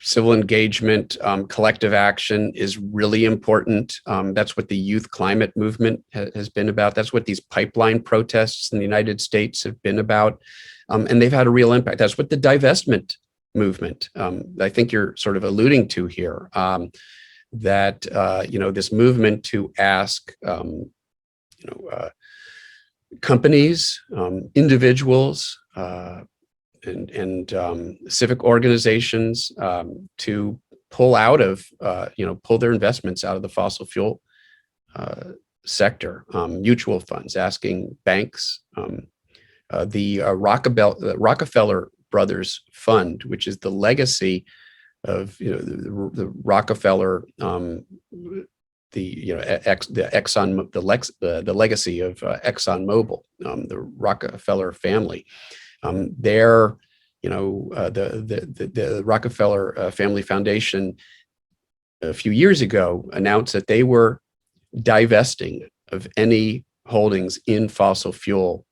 civil engagement, collective action is really important. That's what the youth climate movement has been about. That's what these pipeline protests in the United States have been about. And they've had a real impact. That's what the divestment movement, I think you're sort of alluding to here, that, this movement to ask, companies, individuals, and civic organizations to pull out of, pull their investments out of the fossil fuel sector. Mutual funds asking banks, the Rockefeller Brothers Fund, which is the legacy of the Rockefeller, the legacy of Exxonmobil, the Rockefeller family. The Rockefeller Family Foundation a few years ago announced that they were divesting of any holdings in fossil fuel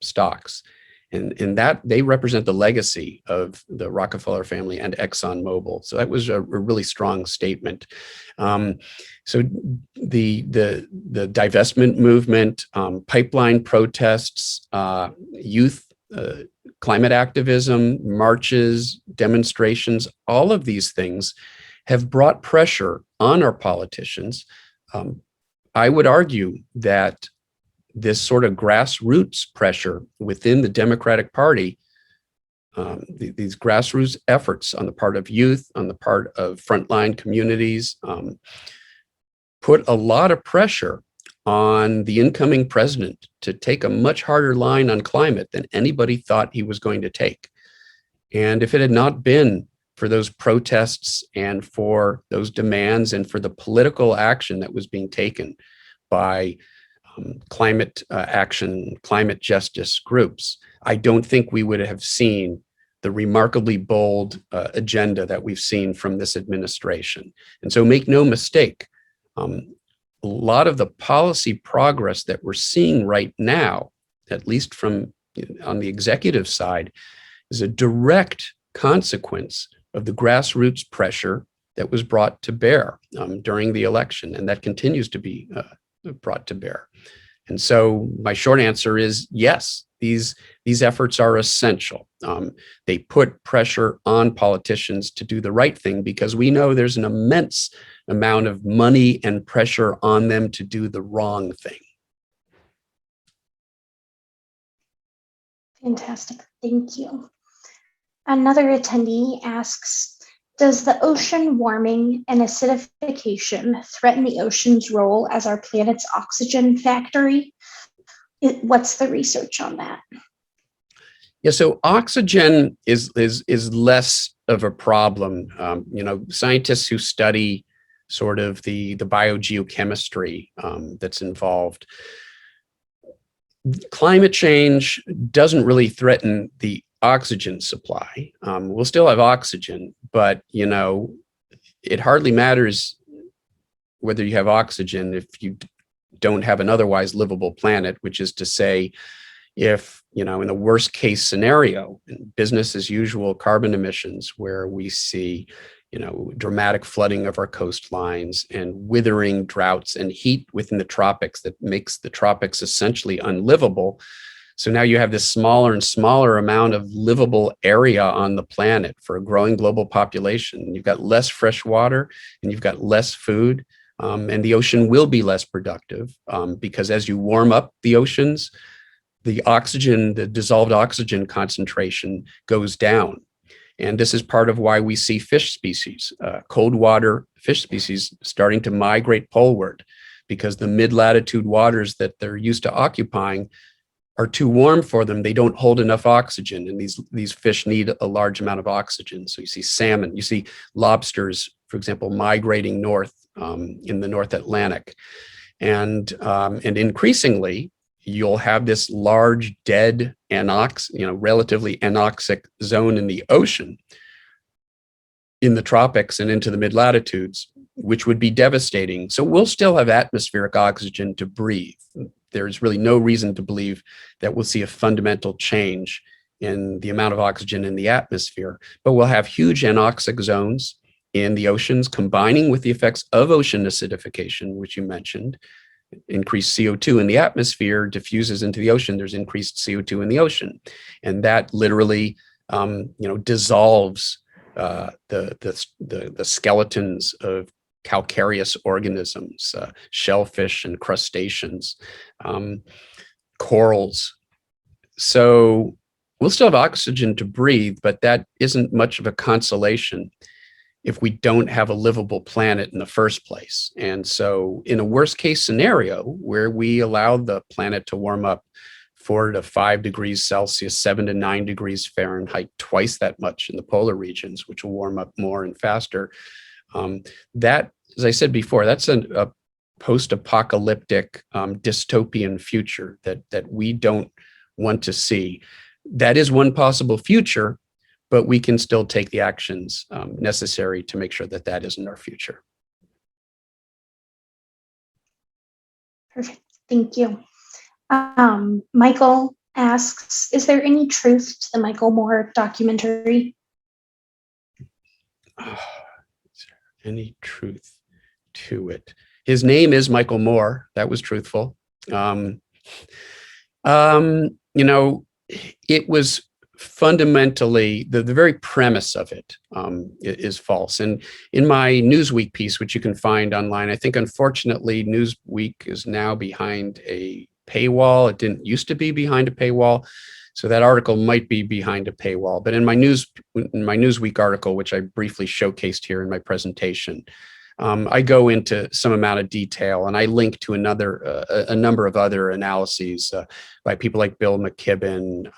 stocks. And that they represent the legacy of the Rockefeller family and ExxonMobil. So that was a really strong statement. So the divestment movement, pipeline protests, youth climate activism, marches, demonstrations, all of these things have brought pressure on our politicians. I would argue that this sort of grassroots pressure within the Democratic Party, these grassroots efforts on the part of youth, on the part of frontline communities, put a lot of pressure on the incoming president to take a much harder line on climate than anybody thought he was going to take. And if it had not been for those protests and for those demands and for the political action that was being taken by climate action, climate justice groups, I don't think we would have seen the remarkably bold agenda that we've seen from this administration. And so make no mistake, a lot of the policy progress that we're seeing right now, at least from on the executive side, is a direct consequence of the grassroots pressure that was brought to bear during the election, and that continues to be brought to bear. And so my short answer is yes, these efforts are essential. They put pressure on politicians to do the right thing because we know there's an immense amount of money and pressure on them to do the wrong thing. Fantastic, thank you. Another attendee asks, does the ocean warming and acidification threaten the ocean's role as our planet's oxygen factory? What's the research on that? Yeah, so oxygen is less of a problem. Scientists who study sort of the biogeochemistry that's involved. Climate change doesn't really threaten the oxygen supply. We'll still have oxygen, but it hardly matters whether you have oxygen if you don't have an otherwise livable planet, which is to say, if in the worst case scenario, business as usual carbon emissions, where we see dramatic flooding of our coastlines and withering droughts and heat within the tropics that makes the tropics essentially unlivable. So now you have this smaller and smaller amount of livable area on the planet for a growing global population. You've got less fresh water and you've got less food, and the ocean will be less productive because as you warm up the oceans, the dissolved oxygen concentration goes down. And this is part of why we see fish species, cold water fish species starting to migrate poleward, because the mid-latitude waters that they're used to occupying are too warm for them. They don't hold enough oxygen, and these fish need a large amount of oxygen. So you see salmon, you see lobsters, for example, migrating north in the North Atlantic. And increasingly, you'll have this large dead relatively anoxic zone in the ocean, in the tropics and into the mid-latitudes, which would be devastating. So we'll still have atmospheric oxygen to breathe. There's really no reason to believe that we'll see a fundamental change in the amount of oxygen in the atmosphere, but we'll have huge anoxic zones in the oceans, combining with the effects of ocean acidification, which you mentioned. Increased CO2 in the atmosphere diffuses into the ocean. There's increased CO2 in the ocean, and that literally, dissolves the skeletons of calcareous organisms, shellfish and crustaceans, corals. So we'll still have oxygen to breathe, but that isn't much of a consolation if we don't have a livable planet in the first place. And so in a worst case scenario where we allow the planet to warm up 4 to 5 degrees Celsius, 7 to 9 degrees Fahrenheit, twice that much in the polar regions, which will warm up more and faster. That, as I said before, that's a post-apocalyptic dystopian future that we don't want to see. That is one possible future, but we can still take the actions necessary to make sure that that isn't our future. Perfect. Thank you. Michael asks, is there any truth to the Michael Moore documentary? Is there any truth to it? His name is Michael Moore. That was truthful. It was fundamentally, the very premise of it is false. And in my Newsweek piece, which you can find online, I think unfortunately Newsweek is now behind a paywall. It didn't used to be behind a paywall. So that article might be behind a paywall. But in my Newsweek article, which I briefly showcased here in my presentation, I go into some amount of detail, and I link to a number of other analyses by people like Bill McKibben,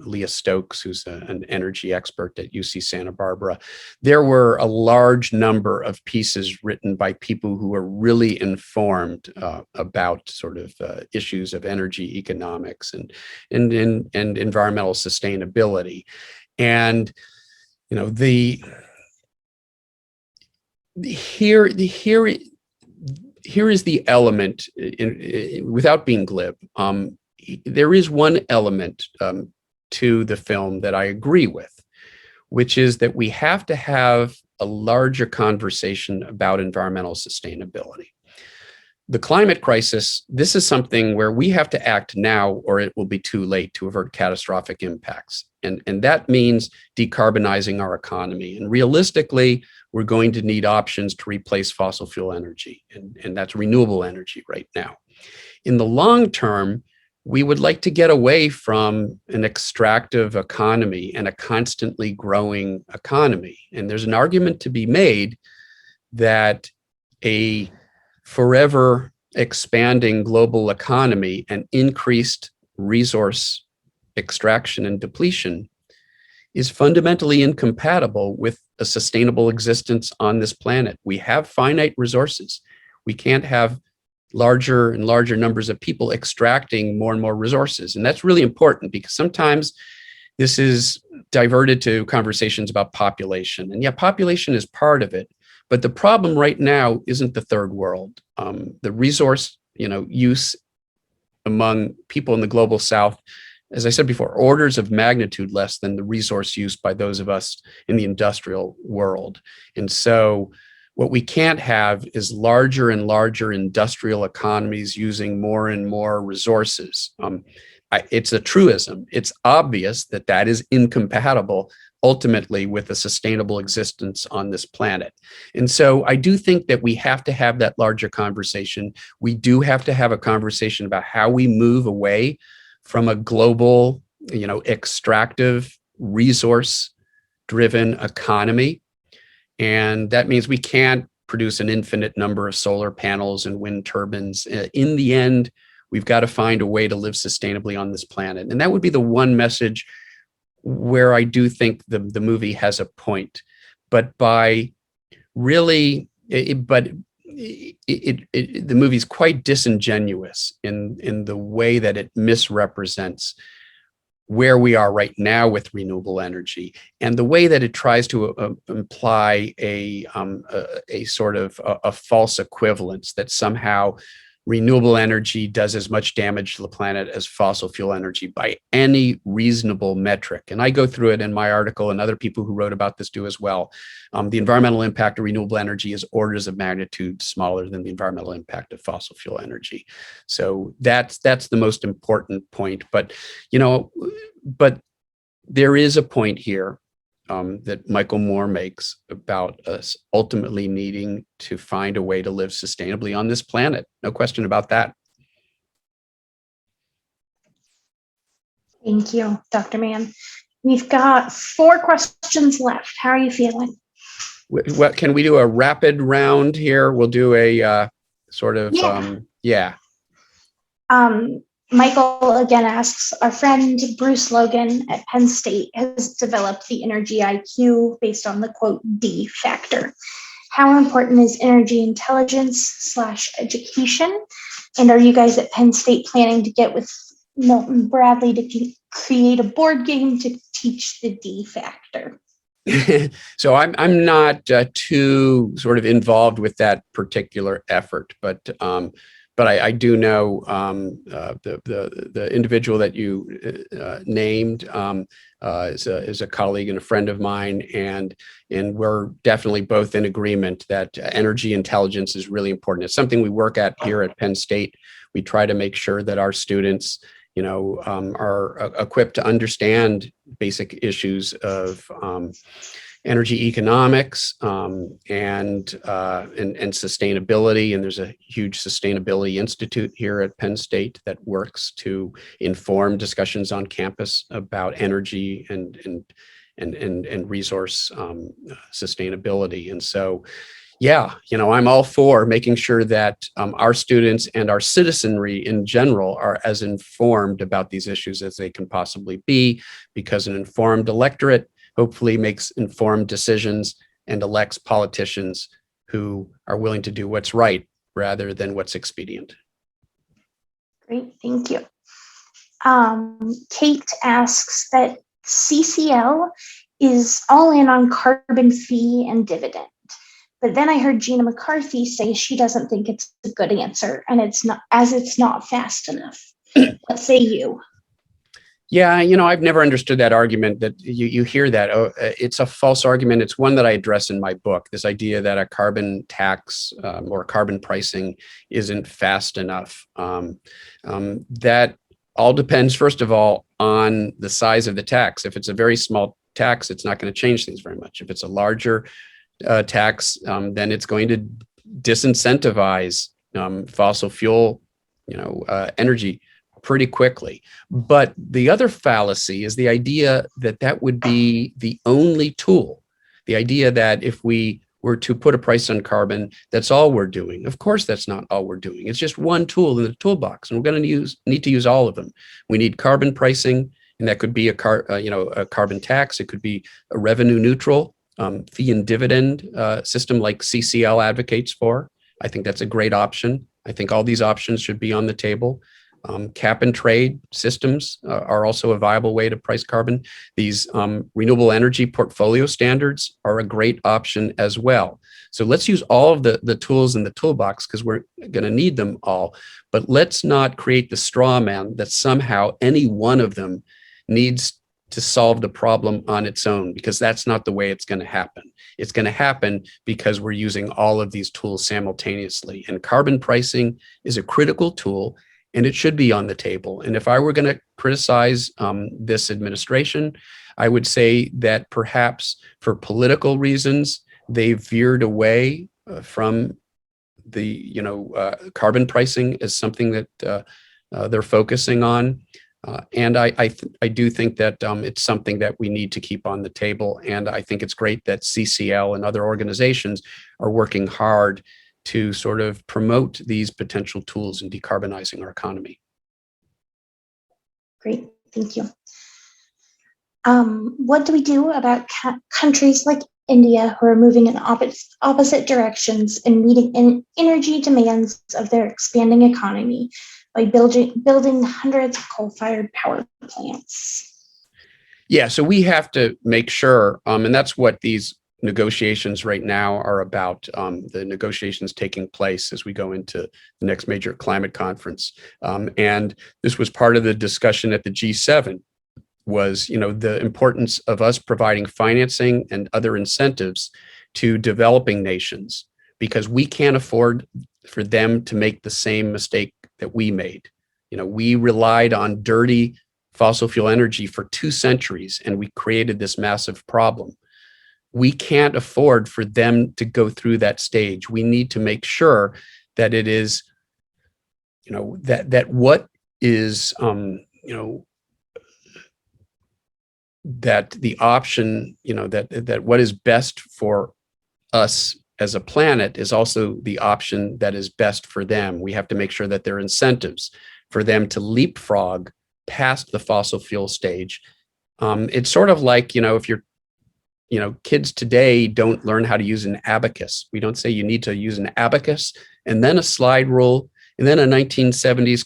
Leah Stokes, who's an energy expert at UC Santa Barbara. There were a large number of pieces written by people who are really informed about sort of issues of energy economics and environmental sustainability. And here is the element, without being glib. There is one element to the film that I agree with, which is that we have to have a larger conversation about environmental sustainability. The climate crisis, this is something where we have to act now or it will be too late to avert catastrophic impacts. And that means decarbonizing our economy. And realistically, we're going to need options to replace fossil fuel energy. And that's renewable energy right now. In the long term, we would like to get away from an extractive economy and a constantly growing economy. And there's an argument to be made that a forever expanding global economy and increased resource extraction and depletion is fundamentally incompatible with a sustainable existence on this planet. We have finite resources. We can't have larger and larger numbers of people extracting more and more resources. And that's really important because sometimes this is diverted to conversations about population. And yeah, population is part of it. But the problem right now isn't the third world. The resource, use among people in the global south, as I said before, orders of magnitude less than the resource used by those of us in the industrial world. And so what we can't have is larger and larger industrial economies using more and more resources. It's a truism. It's obvious that that is incompatible ultimately with a sustainable existence on this planet. And so I do think that we have to have that larger conversation. We do have to have a conversation about how we move away from a global, extractive, resource-driven economy. And that means we can't produce an infinite number of solar panels and wind turbines. In the end, we've got to find a way to live sustainably on this planet. And that would be the one message where I do think the movie has a point. But the movie's quite disingenuous in the way that it misrepresents where we are right now with renewable energy, and the way that it tries to imply a sort of a false equivalence that somehow renewable energy does as much damage to the planet as fossil fuel energy by any reasonable metric. And I go through it in my article, and other people who wrote about this do as well. The environmental impact of renewable energy is orders of magnitude smaller than the environmental impact of fossil fuel energy. So that's the most important point. But, but there is a point here that Michael Moore makes about us ultimately needing to find a way to live sustainably on this planet. No question about that. Thank you, Dr. Mann. We've got 4 questions left. How are you feeling? What can we do? A rapid round here? We'll do a sort of, yeah. Michael again asks, our friend Bruce Logan at Penn State has developed the energy IQ based on the quote D factor. How important is energy intelligence / education? And are you guys at Penn State planning to get with Milton Bradley to create a board game to teach the D factor? So I'm not too sort of involved with that particular effort, but I do know the individual that you named is a colleague and a friend of mine, and we're definitely both in agreement that energy intelligence is really important. It's something we work at here at Penn State. We try to make sure that our students, are equipped to understand basic issues of energy economics and sustainability. And there's a huge sustainability institute here at Penn State that works to inform discussions on campus about energy and resource sustainability. And so, yeah, I'm all for making sure that our students and our citizenry in general are as informed about these issues as they can possibly be, because an informed electorate hopefully makes informed decisions and elects politicians who are willing to do what's right rather than what's expedient. Great, thank you. Kate asks that CCL is all in on carbon fee and dividend. But then I heard Gina McCarthy say she doesn't think it's a good answer, and it's not fast enough. What say you? Yeah, I've never understood that argument that you hear that. Oh, it's a false argument. It's one that I address in my book, this idea that a carbon tax or carbon pricing isn't fast enough. That all depends, first of all, on the size of the tax. If it's a very small tax, it's not going to change things very much. If it's a larger tax, then it's going to disincentivize fossil fuel, energy pretty quickly. But the other fallacy is the idea that that would be the only tool. The idea that if we were to put a price on carbon, that's all we're doing. Of course, that's not all we're doing. It's just one tool in the toolbox, and we're going to need to use all of them. We need carbon pricing, and that could be a carbon tax. It could be a revenue neutral fee and dividend system like CCL advocates for. I think that's a great option. I think all these options should be on the table. Cap and trade systems are also a viable way to price carbon. These renewable energy portfolio standards are a great option as well. So let's use all of the tools in the toolbox, because we're going to need them all. But let's not create the straw man that somehow any one of them needs to solve the problem on its own, because that's not the way it's going to happen. It's going to happen because we're using all of these tools simultaneously. And carbon pricing is a critical tool, and it should be on the table. And if I were going to criticize this administration, I would say that perhaps for political reasons, they veered away from the carbon pricing as something that they're focusing on. And I do think that it's something that we need to keep on the table. And I think it's great that CCL and other organizations are working hard to sort of promote these potential tools in decarbonizing our economy. Great, thank you. What do we do about countries like India, who are moving in opposite directions and meeting energy demands of their expanding economy by building hundreds of coal-fired power plants. Yeah, so we have to make sure, and that's what these negotiations right now are about, the negotiations taking place as we go into the next major climate conference. And this was part of the discussion at the G7, was, the importance of us providing financing and other incentives to developing nations, because we can't afford for them to make the same mistake that we made. We relied on dirty fossil fuel energy for 2 centuries, and we created this massive problem. We can't afford for them to go through that stage. We need to make sure that it is, that what is, that the option, that what is best for us as a planet is also the option that is best for them. We have to make sure that there are incentives for them to leapfrog past the fossil fuel stage. It's sort of like, if you're, kids today don't learn how to use an abacus. We don't say you need to use an abacus and then a slide rule and then a 1970s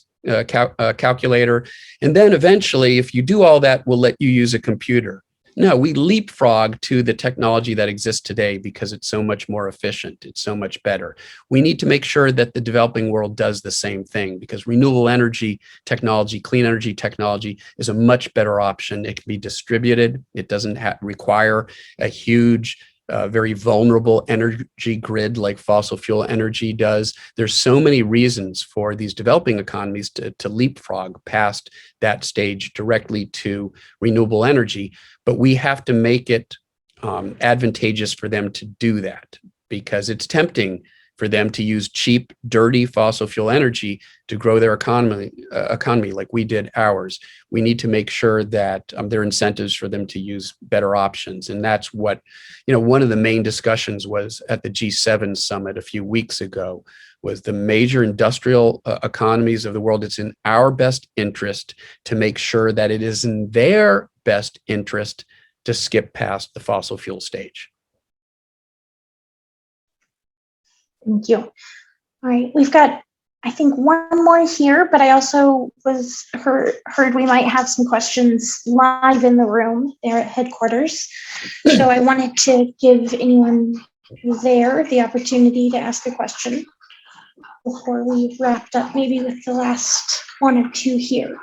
calculator. And then eventually, if you do all that, we'll let you use a computer. No, we leapfrog to the technology that exists today because it's so much more efficient. It's so much better. We need to make sure that the developing world does the same thing, because renewable energy technology, clean energy technology is a much better option. It can be distributed. It doesn't require a huge, very vulnerable energy grid like fossil fuel energy does. There's so many reasons for these developing economies to leapfrog past that stage directly to renewable energy. But we have to make it advantageous for them to do that, because it's tempting for them to use cheap, dirty fossil fuel energy to grow their economy like we did ours. We need to make sure that there are incentives for them to use better options. And that's what, one of the main discussions was at the G7 summit a few weeks ago, was the major industrial economies of the world. It's in our best interest to make sure that it is in their best interest to skip past the fossil fuel stage. Thank you. All right, we've got, I think, one more here, but I also heard we might have some questions live in the room there at headquarters. So I wanted to give anyone there the opportunity to ask a question before we've wrapped up, maybe with the last one or two here.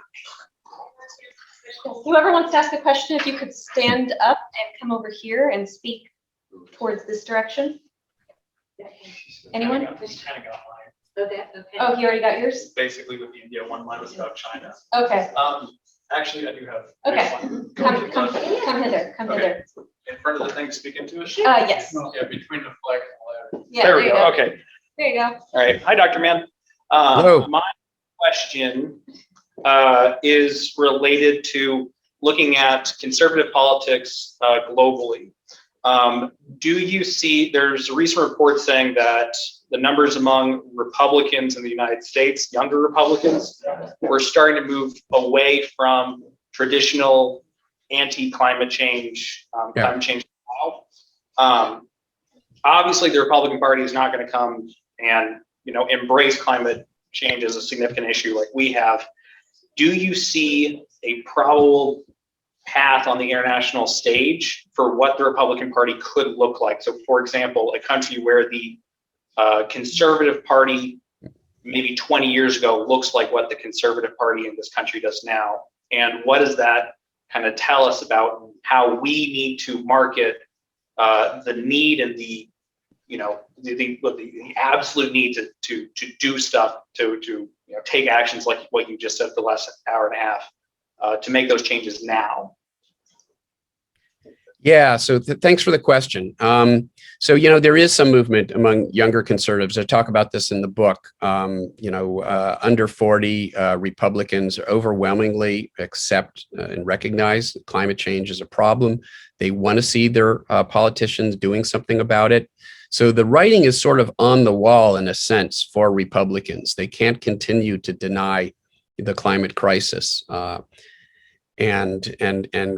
Whoever wants to ask a question, if you could stand up and come over here and speak towards this direction. Anyone? Just kind of got mine. Okay. Oh, he already got yours? Basically with the India one, mine was about China. Okay. Actually, I do have. Okay. One. Come hither. Come Okay. hither. In front of the thing to speak into it? Yes. Yeah, between the flag and the ladder. Yeah, There we go. Okay. There you go. All right. Hi, Dr. Mann. Hello. My question is related to looking at conservative politics globally. Do you see, there's a recent report saying that the numbers among Republicans in the United States, younger Republicans, were starting to move away from traditional anti-climate change, climate change law. Obviously, the Republican Party is not going to come and embrace climate change as a significant issue like we have. Do you see a probable path on the international stage for what the Republican Party could look like? So, for example, a country where the Conservative Party maybe 20 years ago looks like what the Conservative Party in this country does now. And what does that kind of tell us about how we need to market the need and the absolute need to do stuff, to take actions like what you just said for the last hour and a half, to make those changes now? Yeah, so thanks for the question. So, there is some movement among younger conservatives. I talk about this in the book. Under 40 Republicans overwhelmingly accept and recognize that climate change is a problem. They want to see their politicians doing something about it. So the writing is sort of on the wall in a sense for Republicans. They can't continue to deny the climate crisis and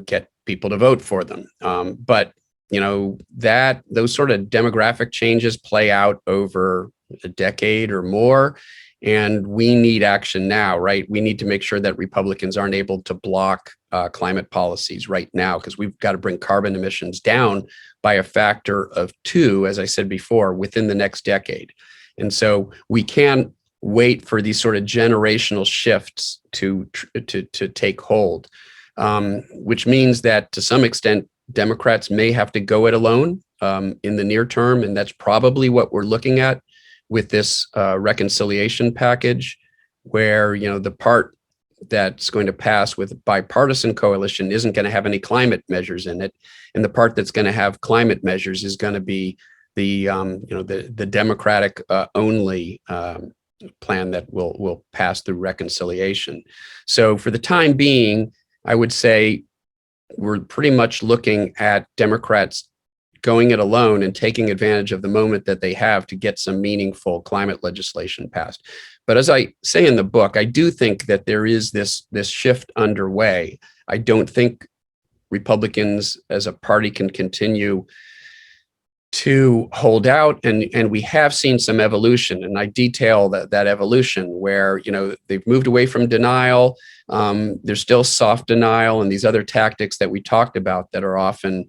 get people to vote for them. But that those sort of demographic changes play out over a decade or more. And we need action now, right? We need to make sure that Republicans aren't able to block climate policies right now, because we've got to bring carbon emissions down by a factor of 2, as I said before, within the next decade. And so we can't wait for these sort of generational shifts to take hold, which means that to some extent, Democrats may have to go it alone in the near term. And that's probably what we're looking at with this reconciliation package, where, the part that's going to pass with a bipartisan coalition isn't going to have any climate measures in it. And the part that's going to have climate measures is going to be the Democratic only plan that will pass through reconciliation. So for the time being, I would say we're pretty much looking at Democrats going it alone and taking advantage of the moment that they have to get some meaningful climate legislation passed. But as I say in the book, I do think that there is this shift underway. I don't think Republicans as a party can continue to hold out, and we have seen some evolution, and I detail that evolution where they've moved away from denial. There's still soft denial and these other tactics that we talked about that are often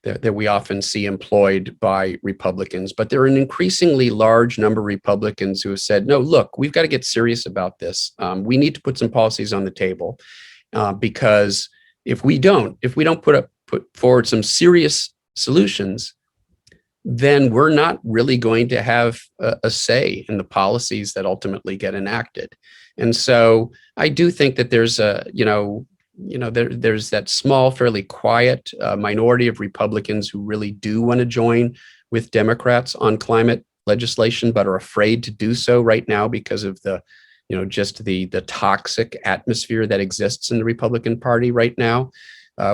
that we often see employed by Republicans. But there are an increasingly large number of Republicans who have said, no, look, we've got to get serious about this. We need to put some policies on the table because if we don't put forward some serious solutions, then we're not really going to have a say in the policies that ultimately get enacted. And so I do think that there's there's that small, fairly quiet minority of Republicans who really do want to join with Democrats on climate legislation, but are afraid to do so right now because of the, just the toxic atmosphere that exists in the Republican Party right now.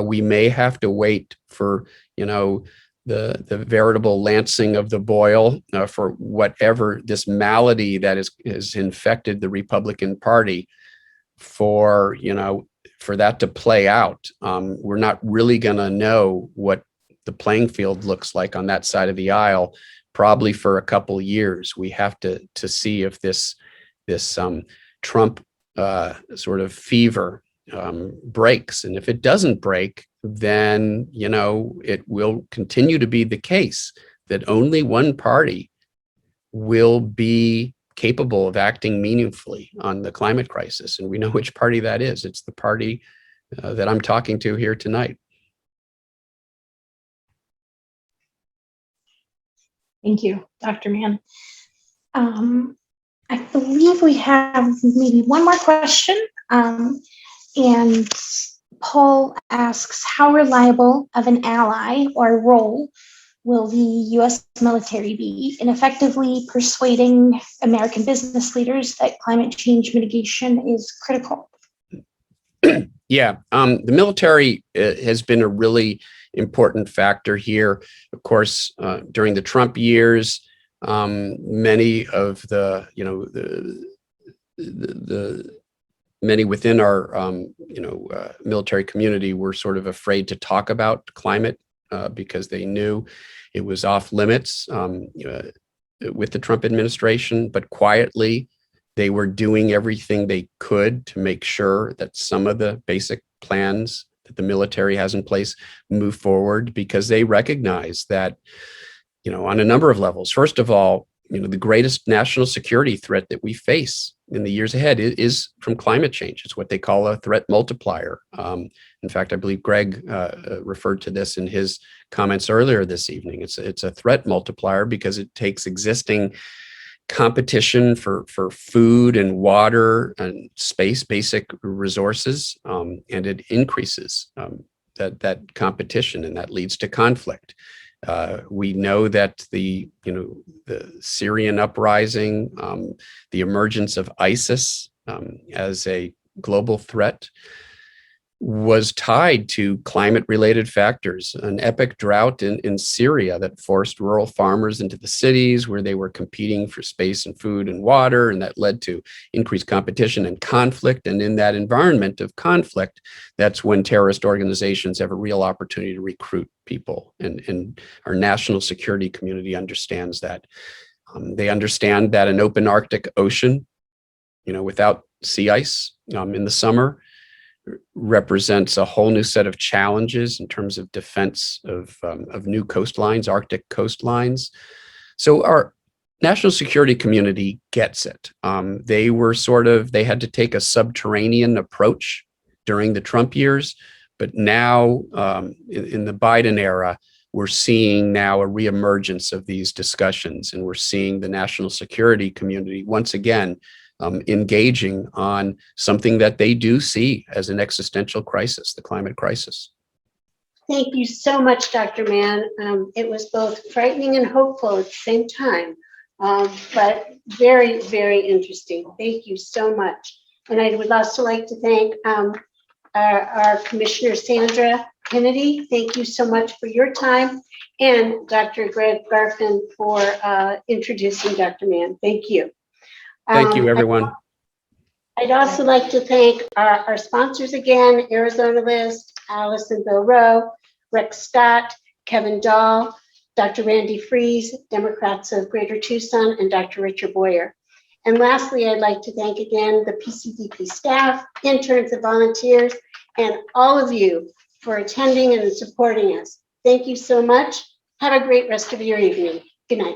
We may have to wait for, the veritable lancing of the boil for whatever this malady that has infected the Republican Party for that to play out. We're not really going to know what the playing field looks like on that side of the aisle, probably for a couple years. We have to see if this Trump sort of fever breaks. And if it doesn't break, then, it will continue to be the case that only one party will be capable of acting meaningfully on the climate crisis. And we know which party that is. It's the party that I'm talking to here tonight. Thank you, Dr. Mann. I believe we have maybe one more question. And Paul asks, how reliable of an ally or role will the U.S. military be in effectively persuading American business leaders that climate change mitigation is critical? Yeah, the military has been a really important factor here. Of course, during the Trump years, many of many within our military community were sort of afraid to talk about climate because they knew it was off limits with the Trump administration. But quietly, they were doing everything they could to make sure that some of the basic plans that the military has in place move forward, because they recognize that, on a number of levels. First of all, the greatest national security threat that we face in the years ahead is from climate change. It's what they call a threat multiplier. In fact, I believe Greg referred to this in his comments earlier this evening. It's a threat multiplier because it takes existing competition for food and water and space, basic resources, and it increases that competition, and that leads to conflict. We know that the Syrian uprising, the emergence of ISIS as a global threat, was tied to climate-related factors, an epic drought in Syria that forced rural farmers into the cities where they were competing for space and food and water, and that led to increased competition and conflict. And in that environment of conflict, that's when terrorist organizations have a real opportunity to recruit people. And our national security community understands that. They understand that an open Arctic Ocean, without sea ice in the summer, represents a whole new set of challenges in terms of defense of new coastlines, Arctic coastlines. So our national security community gets it. They had to take a subterranean approach during the Trump years, but now in the Biden era, we're seeing now a reemergence of these discussions, and we're seeing the national security community once again engaging on something that they do see as an existential crisis, the climate crisis. Thank you so much, Dr. Mann. It was both frightening and hopeful at the same time, but very, very interesting. Thank you so much. And I would also like to thank our Commissioner Sandra Kennedy. Thank you so much for your time, and Dr. Greg Garfin for introducing Dr. Mann. Thank you. Thank you, everyone. I'd also like to thank our sponsors again: Arizona List, Alice and Bill Rowe, Rex Scott, Kevin Dahl, Dr. Randy Fries, Democrats of Greater Tucson, and Dr. Richard Boyer. And lastly, I'd like to thank again the PCDP staff, interns, and volunteers, and all of you for attending and supporting us. Thank you so much. Have a great rest of your evening. Good night.